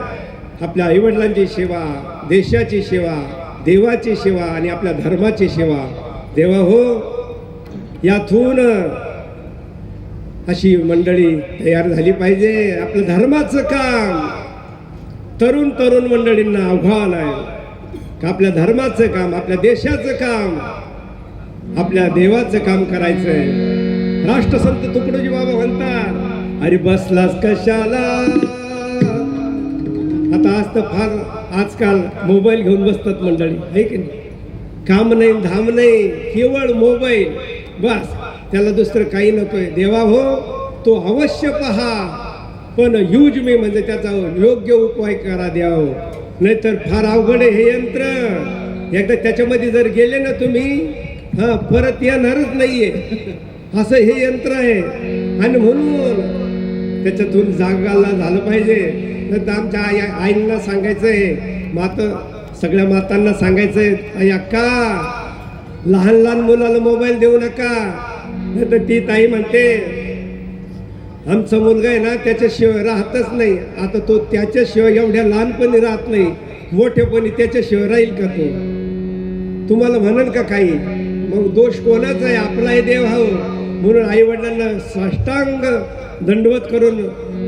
आपल्या आईवडिलांची सेवा देशाची सेवा देवाची सेवा आणि आपल्या धर्माची सेवा देवा हो यातून अशी मंडळी तयार झाली पाहिजे आपलं धर्माचं काम तरुण मंडळींना आव्हान आहे का आपल्या धर्माचं काम आपल्या देशाचं काम आपल्या देवाचं काम करायचंय राष्ट्रसंत तुकडोजी बाबा म्हणतात अरे बसलास कशाला आता आज तर फार आजकाल मोबाईल घेऊन बसतात मंडळी आहे की नाही काम नाही धाम नाही केवळ मोबाईल बस त्याला दुसरं काही नकोय देवा हो तो अवश्य पहा पण यूज मी म्हणजे त्याचा योग्य उपाय करा द्याव नाहीतर फार अवघड आहे हे यंत्र एकदा त्याच्यामध्ये जर गेले ना तुम्ही हा परत येणारच नाहीये असं हे यंत्र आहे आणि म्हणून त्याच्यातून जागाला झालं पाहिजे तर आमच्या आईंना सांगायचंय सगळ्या मातांना सांगायचंय आई अक्का लहान मुलाला मोबाईल देऊ नका नाही तर ती ताई म्हणते आमचा मुलगा आहे ना त्याच्याशिवाय राहतच नाही आता तो त्याच्याशिवाय एवढ्या लहानपणी राहत नाही मोठेपणी त्याच्याशिवाय राहील का तो तुम्हाला म्हणेल का काही मग दोष कोणाचा आहे आपलाही देव हा म्हणून आई वडिलांना साष्टांग दंडवत करून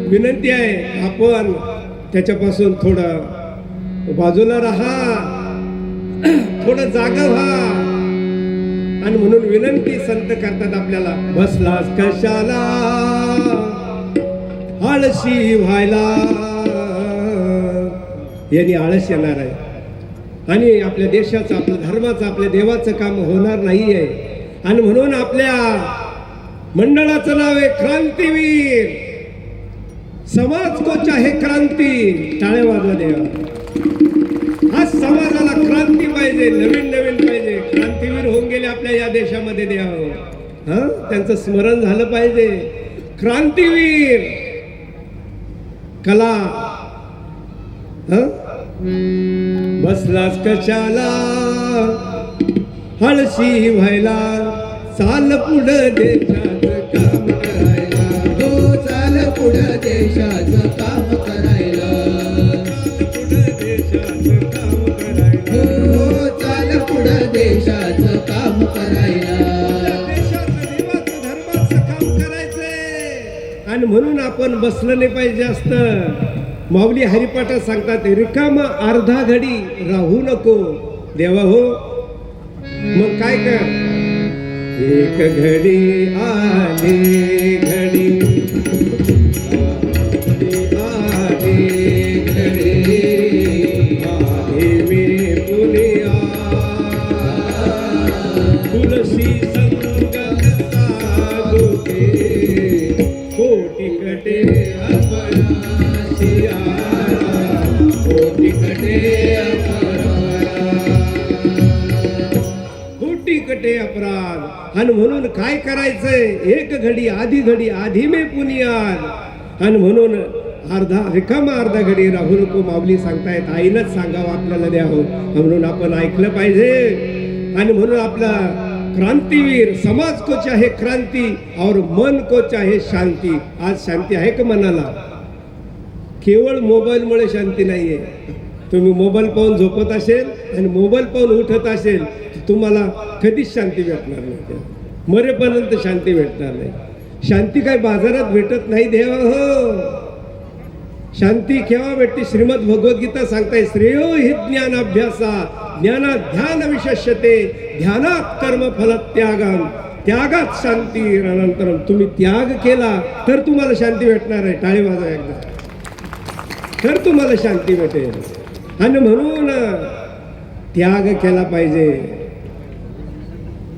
विनंती आहे आपण त्याच्यापासून थोडं बाजूला राहा थोडं जागा व्हा आणि म्हणून विनंती संत करतात आपल्याला बसलास कशाला आळशी व्हायला यांनी आळस येणार आहे आणि आपल्या देशाचं आपल्या धर्माचं आपल्या देवाचं काम होणार नाही आहे आणि म्हणून आपल्या मंडळाचं नाव आहे क्रांतीवीर समाज को चाहे क्रांती टाळ्या वाजवा देवा आज समाजाला क्रांती पाहिजे नवीन पाहिजे क्रांतीवीर होऊन गेले आपल्या या देशामध्ये द्यावं हा त्यांचं स्मरण झालं पाहिजे क्रांतीवीर कला हा बसलास कशाला हळशी व्हायला चाल पुढं देशाचं काम करायला हो चाल पुढं देशाचं काम करायला हो चाल पुढं देशाचं काम करायला देवाचं धर्माचं काम करायचंय आणि म्हणून आपण बसलं नाही पाहिजे जास्त माऊली हरिपाठात सांगतात रिकामा अर्धा घडी राहू नको देवा हो मग काय कर एक घडी आली घडी आली घडी आहे मी पुनिया तुलसी संगत साधुके कोटी कटे अपराशिया कोटी कटे कटे अपराध आणि म्हणून काय करायचंय एक घडी आधी मे पुनियार आणि म्हणून रिकामा अर्धा घडी राहू नको माऊली सांगतायत आईनच सांगावं आपल्याला द्यावं म्हणून आपण ऐकलं पाहिजे आणि म्हणून आपला क्रांतीवीर समाज को चाहे क्रांती और मन को चाहे शांती आज शांती आहे का मनाला केवळ मोबाईलमुळे शांती नाहीये तुम्ही मोबाईल पाहून झोपत असेल आणि मोबाईल पाहून उठत असेल तर तुम्हाला कधीच शांती भेटणार नाही मरेपर्यंत शांती भेटणार नाही शांती काही बाजारात भेटत नाही देवा हो. शांती केव्हा भेटते? श्रीमद भगवद्गीता सांगताय श्रेयो हि ज्ञान अभ्यासा ज्ञाना ध्यान विशेषते ध्यानात कर्म फल त्यागम त्यागात शांती अनंतरम. तुम्ही त्याग केला तर तुम्हाला शांती भेटणार आहे. टाळी वाजवा एकदा. तर तुम्हाला शांती भेटेल. आणि म्हणून त्याग केला पाहिजे.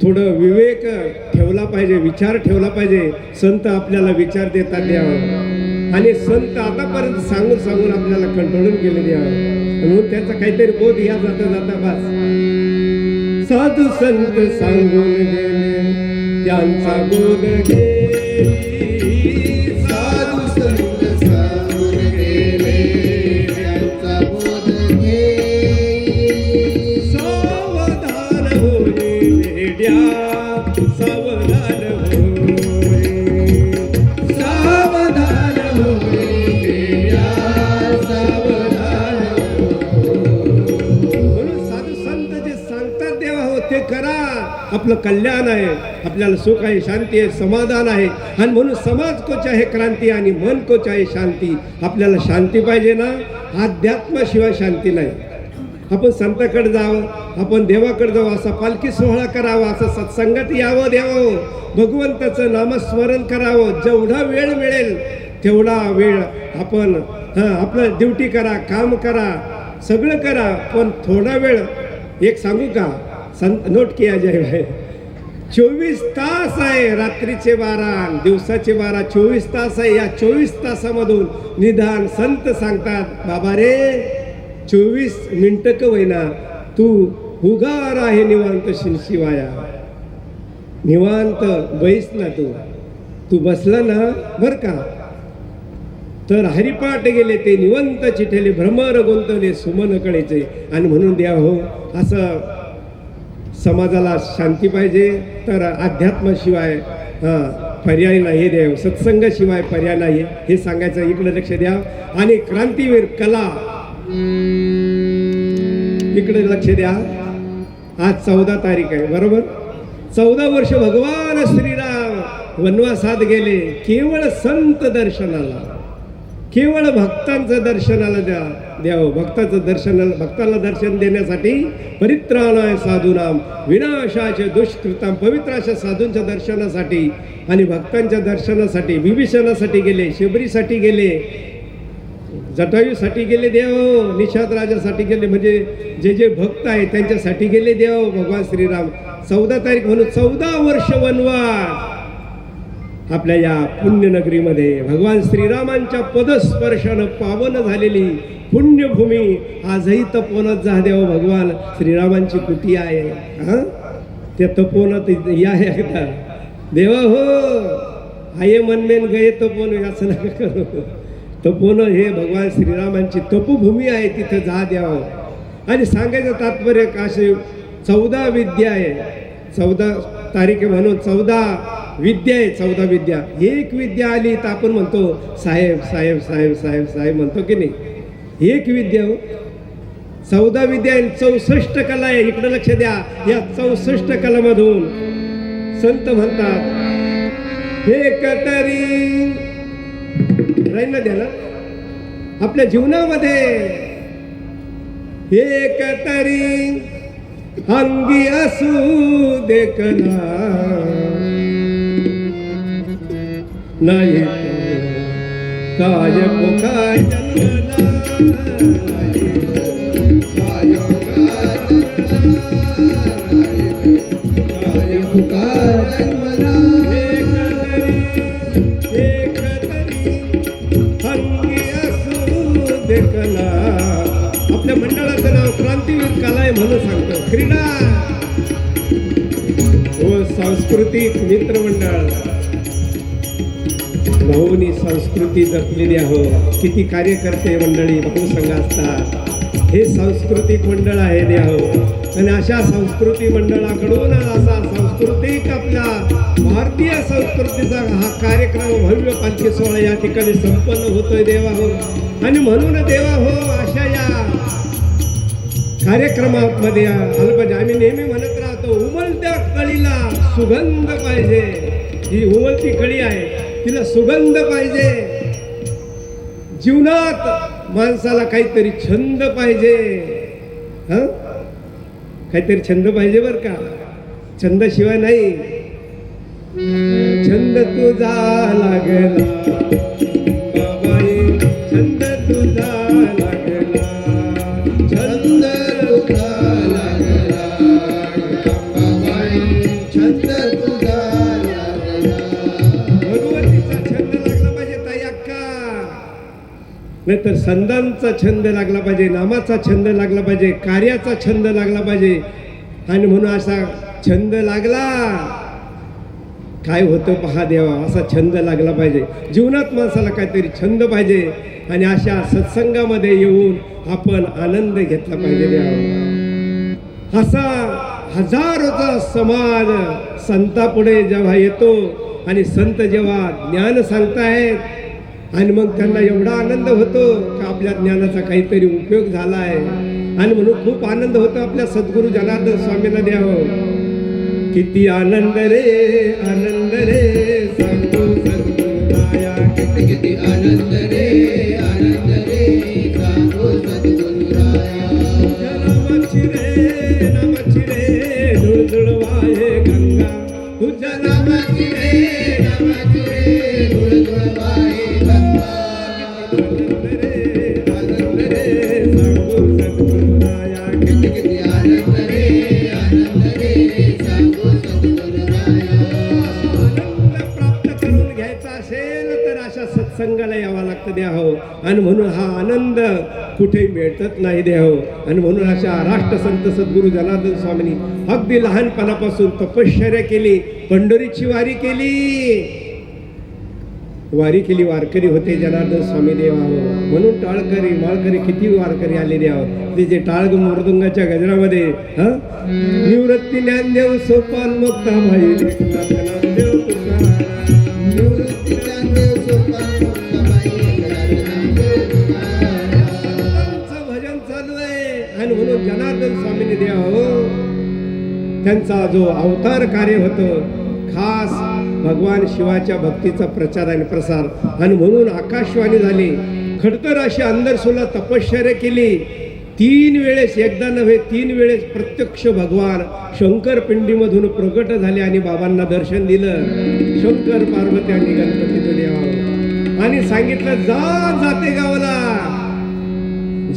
थोडं विवेक ठेवला पाहिजे, विचार ठेवला पाहिजे. संत आपल्याला विचार देतात द्यावं आणि संत आतापर्यंत सांगून सांगून आपल्याला कंटाळून गेले द्यावं. म्हणून त्याचा काहीतरी बोध या जाता जाता बस. साधू संत सांगून गेले त्यांचा बोध घे. साधू संत सांगून गेले त्यांचा बोध घे. सावधान होई वेड्या सावधान होई. सावधान होई वेड्या सावधान म्हणून साधू संत जे सांगतात देवा हो ते करा. आपलं कल्याण आहे, आपल्याला सुख आहे, शांती आहे, समाधान आहे. आणि म्हणून समाज को चाहे क्रांती आणि मन को चाहे शांती. आपल्याला शांती पाहिजे ना, अध्यात्माशिवाय शांती नाही. आपण संताकडे जावं, आपण देवाकडे जावं, असा पालखी सोहळा करावा, असं सत्संगात यावं देवावं, भगवंताचं नामस्मरण करावं. जेवढा वेळ मिळेल तेवढा वेळ आपण आपलं ड्युटी करा, काम करा, सगळं करा. पण थोडा वेळ एक सांगू का, संत नोट किया जाय भाई. 24 तास आहे, रात्रीचे 12 दिवसाचे 12, 24 तास आहे. या 24 तासामधून निदान संत सांगतात बाबा रे 24 मिनिटं का होईना तू उगार आहे निवांत शिवाया. निवांत बैस ना, तू बसला ना बर का, तर हरिपाठ गेले ते निवंत चिठेले भ्रमर गुंतले सुमन कळेचे. आणि म्हणून द्या हो, असं समाजाला शांती पाहिजे तर अध्यात्माशिवाय पर्याय नाही देव, सत्संगाशिवाय पर्याय नाही हे सांगायचं. इकडे लक्ष द्या. आणि क्रांतीवीर कला इकडे लक्ष द्या. आज 14 तारीख आहे बरोबर. 14 वर्ष भगवान श्रीराम वनवासात गेले केवळ संत दर्शनाला, केवळ भक्तांचं दर्शनाला द्यावं. भक्तांना दर्शन देण्यासाठी परित्राणाय साधूनाम विनाशाचे दुष्कृताम. पवित्र अशा साधूंच्या दर्शनासाठी आणि भक्तांच्या दर्शनासाठी विभीषणासाठी गेले, शबरीसाठी गेले, जटायूसाठी गेले देव, निषाद राजासाठी गेले. म्हणजे जे जे भक्त आहेत त्यांच्यासाठी गेले देव भगवान श्रीराम. 14 तारीख म्हणून 14 वर्ष वनवास आपल्या या पुण्यनगरीमध्ये भगवान श्रीरामांच्या पदस्पर्शानं पावन झालेली पुण्यभूमी आजही तपोवनात जा देव. भगवान श्रीरामांची कुटी आहे. त्या तपोवनात या एकदा देवा हो. आये मनमेन गये तपोवन असं नका करू. तपोवन हे भगवान श्रीरामांची तपोभूमी आहे, तिथं जा द्यावं. आणि सांगायचं तात्पर्य असे 14 विद्या आहे. 14 तारीख म्हणून 14 विद्या आहे. 14 विद्या. एक विद्या आली तर आपण म्हणतो साहेब साहेब साहेब साहेब साहेब म्हणतो की नाही. एक विद्या हो. 14 विद्या 64 कला आहे. इकडे लक्ष द्या. या 64 कलामधून संत म्हणतात एक तरी राहील द्या ना आपल्या जीवनामध्ये एक तरी अंगी असू देखना नाही काय पुकार आपल्या मंडळाचं नाव क्रांतीवीर कला आहे म्हणून सांगतो. क्रीडा व सांस्कृतिक मित्र मंडळ भाऊनी संस्कृती जपलेली आहे. किती कार्यकर्ते मंडळी भाऊ संघ असतात. हे सांस्कृतिक मंडळ आहे द्याहो. आणि अशा संस्कृती मंडळाकडून असा सांस्कृतिक आपल्या भारतीय संस्कृतीचा हा कार्यक्रम भव्य पालखी सोहळा या ठिकाणी संपन्न होतोय देवा हो. आणि म्हणून देवा हो अशा या कार्यक्रमामध्ये आलं पाहिजे. आम्ही नेहमी म्हणत राहतो उमलत्या कळीला सुगंध पाहिजे. ही उमलती कळी आहे, तिला सुगंध पाहिजे. जीवनात माणसाला काहीतरी छंद पाहिजे. हं? काहीतरी छंद पाहिजे बर का, छंदाशिवाय नाही. छंद तुझा लागला बाबाई, छंद तुझा लागला, छंद तुझा लागला अंबाबाई, छंद तुझा लागला. भगवतीचा छंद लागला पाहिजे ताई अक्का, नाहीतर संतांचा छंद लागला पाहिजे, नामाचा छंद लागला पाहिजे, कार्याचा छंद लागला पाहिजे. आणि म्हणून असा छंद लागला काय होतं पहा देवा, असा छंद लागला पाहिजे. जीवनात माणसाला काहीतरी छंद पाहिजे आणि अशा सत्संगामध्ये येऊन आपण आनंद घेतला पाहिजे देवा. असा हजारोचा समाज संतापुढे जेव्हा येतो आणि संत जेव्हा ज्ञान सांगतायत आणि मग त्यांना एवढा आनंद होतो का आपल्या ज्ञानाचा काहीतरी उपयोग झाला आहे. आणि म्हणून खूप आनंद होतो आपल्या सद्गुरू जनार्दन स्वामींना द्यावं. किती आनंद रे सांगू सद्गुरुराया, किती किती आनंद रे सांगू सद्गुरुराया. नामाची रे धुळधुळवाये गंगा, तुझ्या नामाची रे धुळधुळवाई गंगा. आनंद रे सांगू सद्गुरुराया. किती किती आनंद रे सांगू सद्गुरुराया. आनंद प्राप्त करून घ्यायचा असेल तर अशा सत्संगाला यावं लागतं द्याहो. आणि म्हणून हा आनंद कुठेही मिळतच नाही द्याहो. आणि म्हणून अशा राष्ट्रसंत सद्गुरू जनार्दन स्वामींनी अगदी लहानपणापासून तपश्चर्या केली, पंढरीची वारी केली, वारकरी होते जनार्दन स्वामी देवावं. म्हणून टाळकरी माळकरी किती वारकरी आले द्यावं. ते जे टाळग मृदुंगाच्या गजरामध्ये निवृत्ती ज्ञानदेव सोपान मुक्ताबाई, ज्ञानदेव तुकाराम, निवृत्ती ज्ञानदेव सोपान मुक्ताबाई, ज्ञानदेव तुकाराम. संतांचं भजन चालू आहे. आणि म्हणून जनार्दन स्वामींनी द्यावं. त्यांचा जो अवतार कार्य होतं खास भगवान शिवाच्या भक्तीचा प्रचार आणि प्रसार. आणि म्हणून आकाशवाणी झाली. खडतर अशी अंदरसोला तपश्चर्या केली. 3 वेळेस, एकदा नव्हे 3 वेळेस प्रत्यक्ष भगवान शंकर पिंडीमधून प्रकट झाले आणि बाबांना दर्शन दिलं. शंकर पार्वती आणि गणपती देवा. आणि सांगितलं जाते गावाला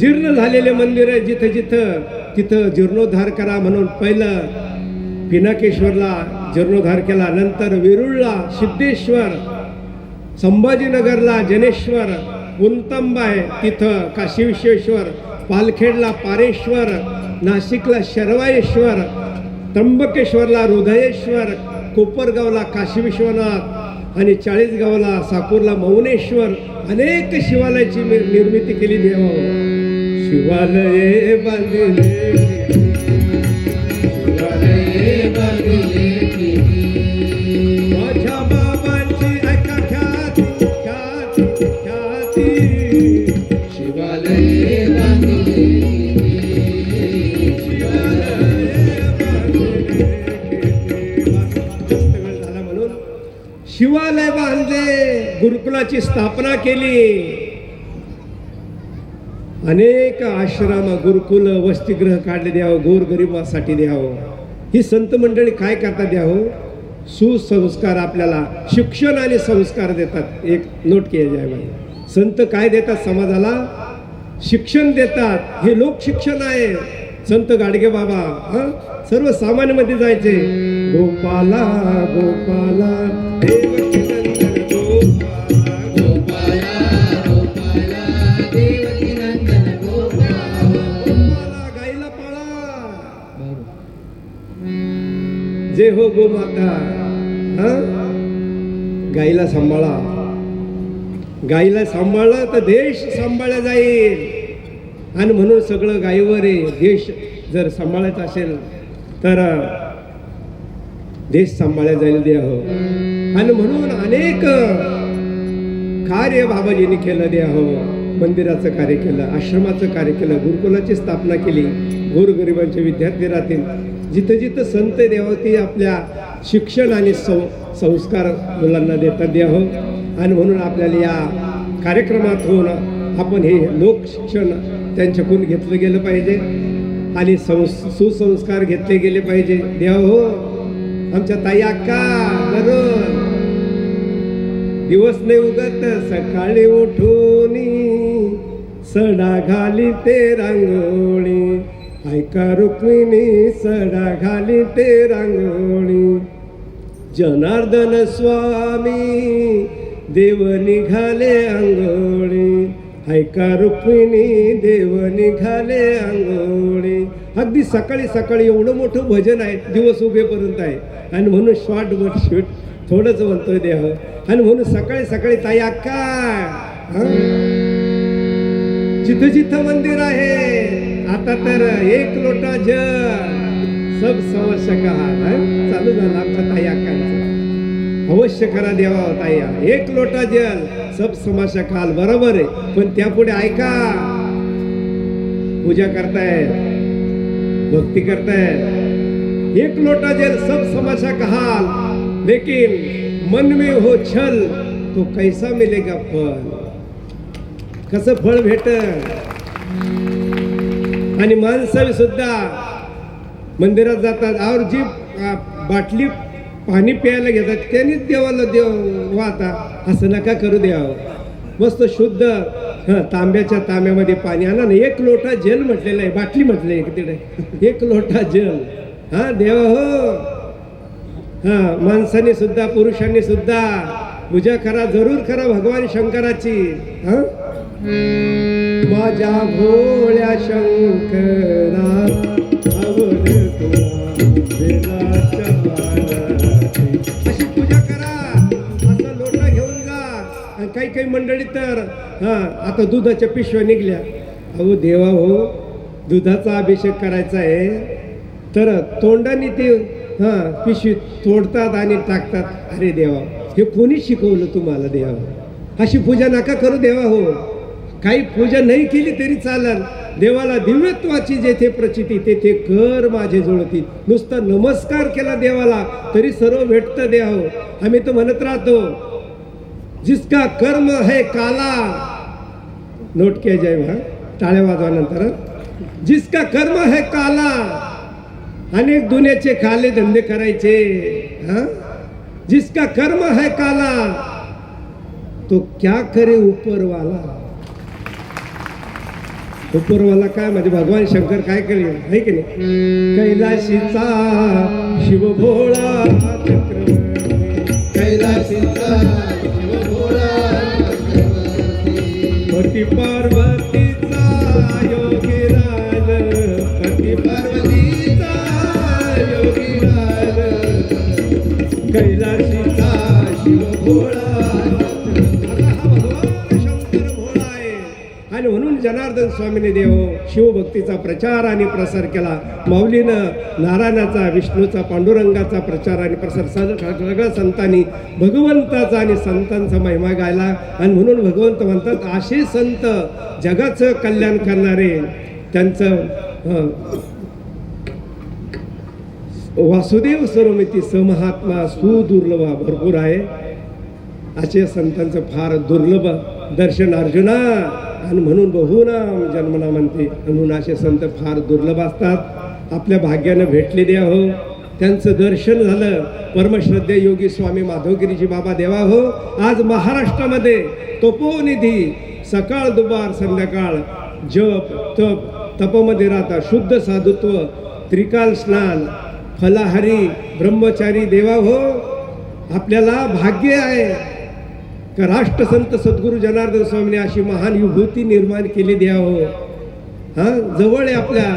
जीर्ण झालेले मंदिर आहे जिथं जिथं तिथं जीर्णोद्धार करा. म्हणून पहिलं पिनाकेश्वरला जीर्णोद्धार केला, नंतर वेरूळला सिद्धेश्वर, संभाजीनगरला जनेश्वर, उंतंबा आहे तिथं काशी विश्वेश्वर, पालखेडला पारेश्वर, नाशिकला शर्वायेश्वर, त्र्यंबकेश्वरला हृदयेश्वर, कोपरगावला काशी विश्वनाथ आणि 40गावला साकूरला मौनेश्वर. अनेक शिवालयाची निर्मिती केली देवा. शिवालये बांधले, शिवालये बांधले केली. माझ्या बाबांची ऐका ख्याती ख्याती ख्याती. शिवालये बांधले केली. शिवालये बांधले केली. जास्त वेळ झाला म्हणून शिवालय बांधले, गुरुकुलाची स्थापना केली. अनेक आश्रम गुरुकुल वसतिगृह काढले द्यावं, गोरगरिबासाठी द्यावं. ही संत मंडळी काय करतात द्यावं, सुसंस्कार आपल्याला शिक्षण आणि संस्कार देतात. एक नोट केले जाय पाहिजे. संत काय देतात समाजाला, शिक्षण देतात. हे लोक शिक्षण आहे. संत गाडगे बाबा सर्वसामान्यमध्ये जायचे. गोपाला गोपाला देवकी नंदन गोपाला, गोपाला गोपाला देवकी नंदन गोपाला. गोपाला गाईला पाळा. जे हो गो माता, गाईला सांभाळा. गाईला सांभाळलं तर देश सांभाळला जाईल. आणि म्हणून सगळं गायीवर आहे. देश जर सांभाळायचा असेल तर देश सांभाळला जाईल देह. आणि म्हणून अनेक कार्य बाबाजींनी केलं देह. मंदिराचं कार्य केलं, आश्रमाचं कार्य केलं, गुरुकुलाची स्थापना केली. गोरगरिबांचे विद्यार्थी राहतील. जिथं जिथं संत देवती आपल्या शिक्षण आणि संस्कार मुलांना देतात द्यावं. आणि म्हणून आपल्याला या कार्यक्रमातून आपण हे लोकशिक्षण त्यांच्याकडून घेतलं गेलं पाहिजे आणि सुसंस्कार घेतले गेले पाहिजे. देव हो, आमच्या ताई अक्का दररोज दिवस नाही उगत सकाळी उठून सडा घाली ते रांगोळी, ऐका रुक्मिणी सडा घाली ते रांगोळी. जनार्दन स्वामी देव निघाले अंगोळी, ऐका रुक्मिणी देव निघाले अंगोळी. अगदी सकाळी सकाळी एवढं मोठं भजन आहे, दिवस उभेपर्यंत आहे. आणि म्हणून शॉर्ट बट शूट थोडंच म्हणतोय देव. आणि म्हणून सकाळी सकाळी ताई अक्का जिथं जिथं मंदिर आहे आता तर एक लोटा जल सब समस्या चालू झालं आमच्या ताई अक्कांचं. अवश्य करा देवा ताई, एक लोटा जल सब समस्या काल. बरोबर आहे, पण त्यापुढे ऐका, पूजा करतायत, भक्ती करतायत. एक लोटा जल सब समस्या काल, लेकिन मन में हो छल तो कैसा मिलेगा फल. कसं फळ भेट. आणि माणसं सुद्धा मंदिरात जातात, और जी बाटली पाणी प्यायला घेतात त्यांनीच देवाला देव वाहता. असं नका करू द्यावं. मस्त शुद्ध तांब्याच्या तांब्यामध्ये पाणी आणा ना. एक लोटा जल म्हटलेलं आहे, बाटली म्हटलेलं आहे तिथे. एक लोटा जल. हा देवा हो, हा माणसाने सुद्धा पुरुषांनी सुद्धा पूजा करा, जरूर करा भगवान शंकराची. हा माझ्या भोळ्या शंकरा आवड अशी पूजा करा. असा लोटा घेऊन जा. काही काही मंडळी तर आता दुधाच्या पिशव्या निघल्या. अहो देवा हो, दुधाचा अभिषेक करायचा आहे तर तोंडाने ते पिशवी तोडतात आणि टाकतात. अरे देवा, हे कोणी शिकवलं तुम्हाला देवा? अशी पूजा नका करू देवा हो. काही पूजा नाही केली तरी चालेल. देवाला दिव्यत्वाची जेथे प्रचिती तेथे कर माझे जुळती. नुसता नमस्कार केला देवाला तरी सर्व भेटतं देव. आम्ही तर म्हणत राहतो, जिसका कर्म है काला, नोट किया जाए, टाळ्या वाजवानंतर, जिसका कर्म है काला, अनेक दुनियाचे काले धंदे करायचे. जिसका कर्म है काला तो क्या करे ऊपर वाला. उपरवाला काय म्हणजे भगवान शंकर काय करेल, आहे की नाही? कैलाशीचा शिव भोळा चक्रवर्ती, कैलाशीचा शिव भोळा चक्रवर्ती, पती पार्वतीचा योगीराज, पती पार्वतीचा योगीराज, कैलाशीचा शिव भोळा. आणि म्हणून जनार्दन स्वामीने देव शिवभक्तीचा प्रचार आणि प्रसार केला. माऊलीनं नारायणाचा, विष्णूचा, पांडुरंगाचा प्रचार आणि प्रसार सगळ्या संतांनी भगवंताचा आणि संतांचा महिमा गायला. आणि म्हणून भगवंत म्हणतात, असे संत जगाचं कल्याण करणारे, त्यांचं वासुदेव सर्वमिती समहात्मा सुदुर्लभ भरपूर आहे. असे संतांचं फार दुर्लभ दर्शन अर्जुना. आणि म्हणून बहुनाम जन्मना म्हणते. म्हणून असे संत फार दुर्लभ असतात. आपल्या भाग्यानं भेटले द्या हो. त्यांचं दर्शन झालं. परमश्रद्धेय योगी स्वामी माधवगिरीजी बाबा देवा हो. आज महाराष्ट्रामध्ये तपोनिधी सकाळ दुपार संध्याकाळ जप तप तपमध्ये राहता. शुद्ध साधुत्व, त्रिकाल स्नान, फलाहारी ब्रह्मचारी देवा हो. आपल्याला भाग्य आहे का राष्ट्रसंत सद्गुरू जनार्दन स्वामीने अशी महान विभूती निर्माण केली द्यावं. जवळ आहे आपल्या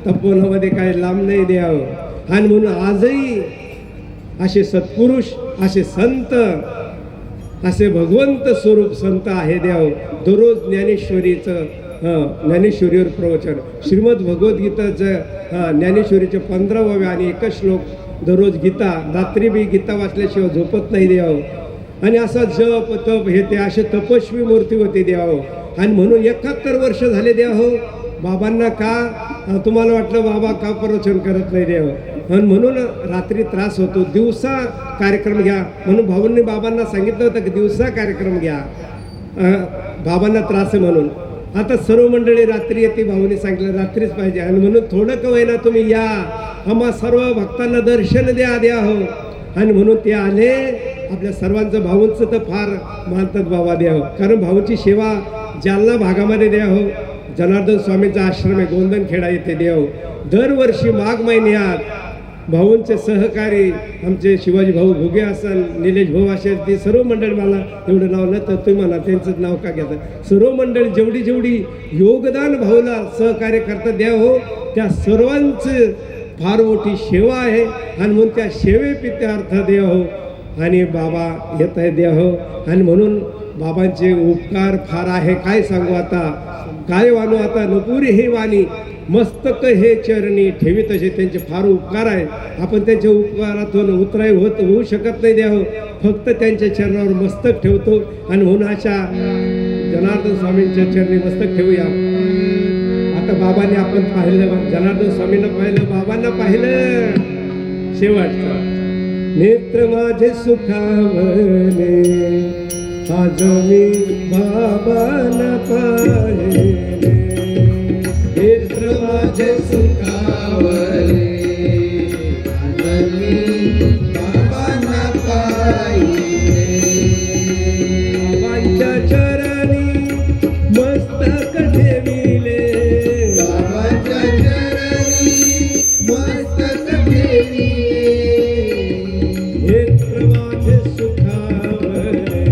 तपोवनामध्ये, काय लांब नाही द्यावं. आणि म्हणून आजही असे सत्पुरुष, असे संत, असे भगवंत स्वरूप संत आहे द्यावं. दररोज ज्ञानेश्वरीचं ज्ञानेश्वरीवर प्रवचन, श्रीमद भगवद्गीताचं ज्ञानेश्वरीचे 15वे आणि 1 श्लोक दररोज गीता. रात्री बी गीता वाचल्याशिवाय झोपत नाही द्यावं. आणि असा जप तप हे ते असे तपस्वी मूर्ती होते द्यावं. आणि म्हणून 71 वर्ष झाले द्या हो. बाबांना का तुम्हाला वाटलं बाबा का प्रवचन करत नाही द्यावं? आणि म्हणून रात्री त्रास होतो. दिवसा कार्यक्रम घ्या म्हणून भाऊंनी बाबांना सांगितलं होतं की दिवसा कार्यक्रम घ्या, बाबांना त्रास आहे म्हणून. आता सर्व मंडळी रात्री येते, भाऊने सांगितलं रात्रीच पाहिजे आणि म्हणून थोडं का होईना तुम्ही या, आम्हा सर्व भक्तांना दर्शन द्या हो. आणि म्हणून ते आले. आपल्या सर्वांचं भाऊंचं तर फार मानतात बाबा द्या हो, कारण भाऊंची सेवा जालना भागामध्ये द्या हो. जनार्दन स्वामींचा आश्रम आहे गोंदनखेडा येथे द्या हो. दरवर्षी माघ महिन्यात भाऊंचे सहकारी आमचे शिवाजी भाऊ भोगे असेल, निलेश भाऊ असेल, ते सर्व मंडळी, मला एवढं नाव नाही तर तुम्ही म्हणा त्यांचंच नाव का घेता, सर्व मंडळी जेवढी योगदान भाऊला सहकार्य करतात द्या हो, त्या सर्वांचं फार मोठी सेवा आहे. आणि म्हणून त्या सेवेपित्यार्थ द्या हो. आणि बाबा येत आहे द्या हो. आणि म्हणून बाबांचे उपकार फार आहे, काय सांगू आता, काय वानू आता, नुपुरी हे वाणी मस्तक हे चरणी ठेवी तसे. त्यांचे फार उपकार आहे, आपण त्यांच्या उपकारातून होऊ शकत नाही द्या हो. फक्त त्यांच्या चरणावर मस्तक ठेवतो. आणि म्हणून अशा जनार्दन स्वामींच्या चरणी मस्तक ठेवूया. आता बाबांनी आपण पाहिलं, जनार्दन स्वामींना पाहिलं, बाबांना पाहिलं. शेवटचं नेत्र माझे सुखावले, आज मी बाबांना पाहिले. नेत्र माझे सुखावले, आज मी बाबांना पाहिले. बाबांच्या चरणी मस्तक ठेविले, बाबांच्या चरणी मस्तक ठेविले. नेत्र माझे सुखावले,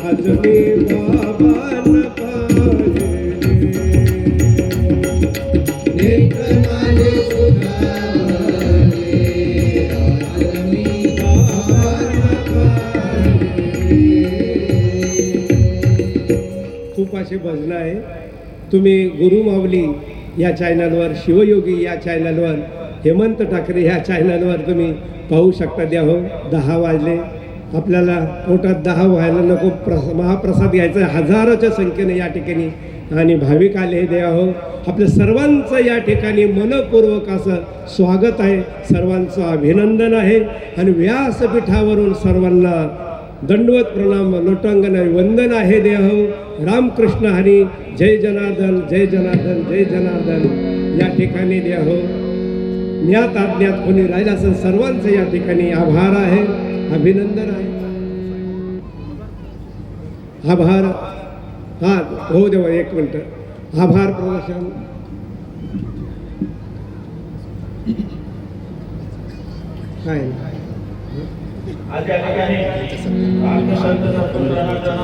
आज मी बाबांना पाहिले. नेत्र माझे सुखावले, आज मी बाबांना पाहिले. खूप असे भजनं आहे. तुम्ही गुरु माऊली या चॅनलवर, शिवयोगी या चॅनलवर, हेमंत ठाकरे ह्या चॅनलवर तुम्ही पाहू शकता द्या हो. 10 वाजले, आपल्याला पोटात 10 व्हायला नको, महाप्रसाद घ्यायचा हजारोच्या संख्येने या ठिकाणी. आणि भाविक आले द्या हो. आपल्या सर्वांचं या ठिकाणी मनपूर्वक असं स्वागत आहे, सर्वांचं अभिनंदन आहे. आणि व्यासपीठावरून सर्वांना दंडवत प्रणाम, लोटांगण वंदन आहे द्या हो. रामकृष्ण हरी, जय जनार्दन, जय जनार्दन, जय जनार्दन या ठिकाणी द्या हो. ज्ञात अज्ञात कोणी राहिलं असेल सर्वांचं या ठिकाणी आभार आहे, अभिनंदन आहे, आभार. हा हो देवा, 1 मिनिट, आभार प्रदर्शन. काय आज या ठिकाणी आमचे संत सद्गुरू जनार्दन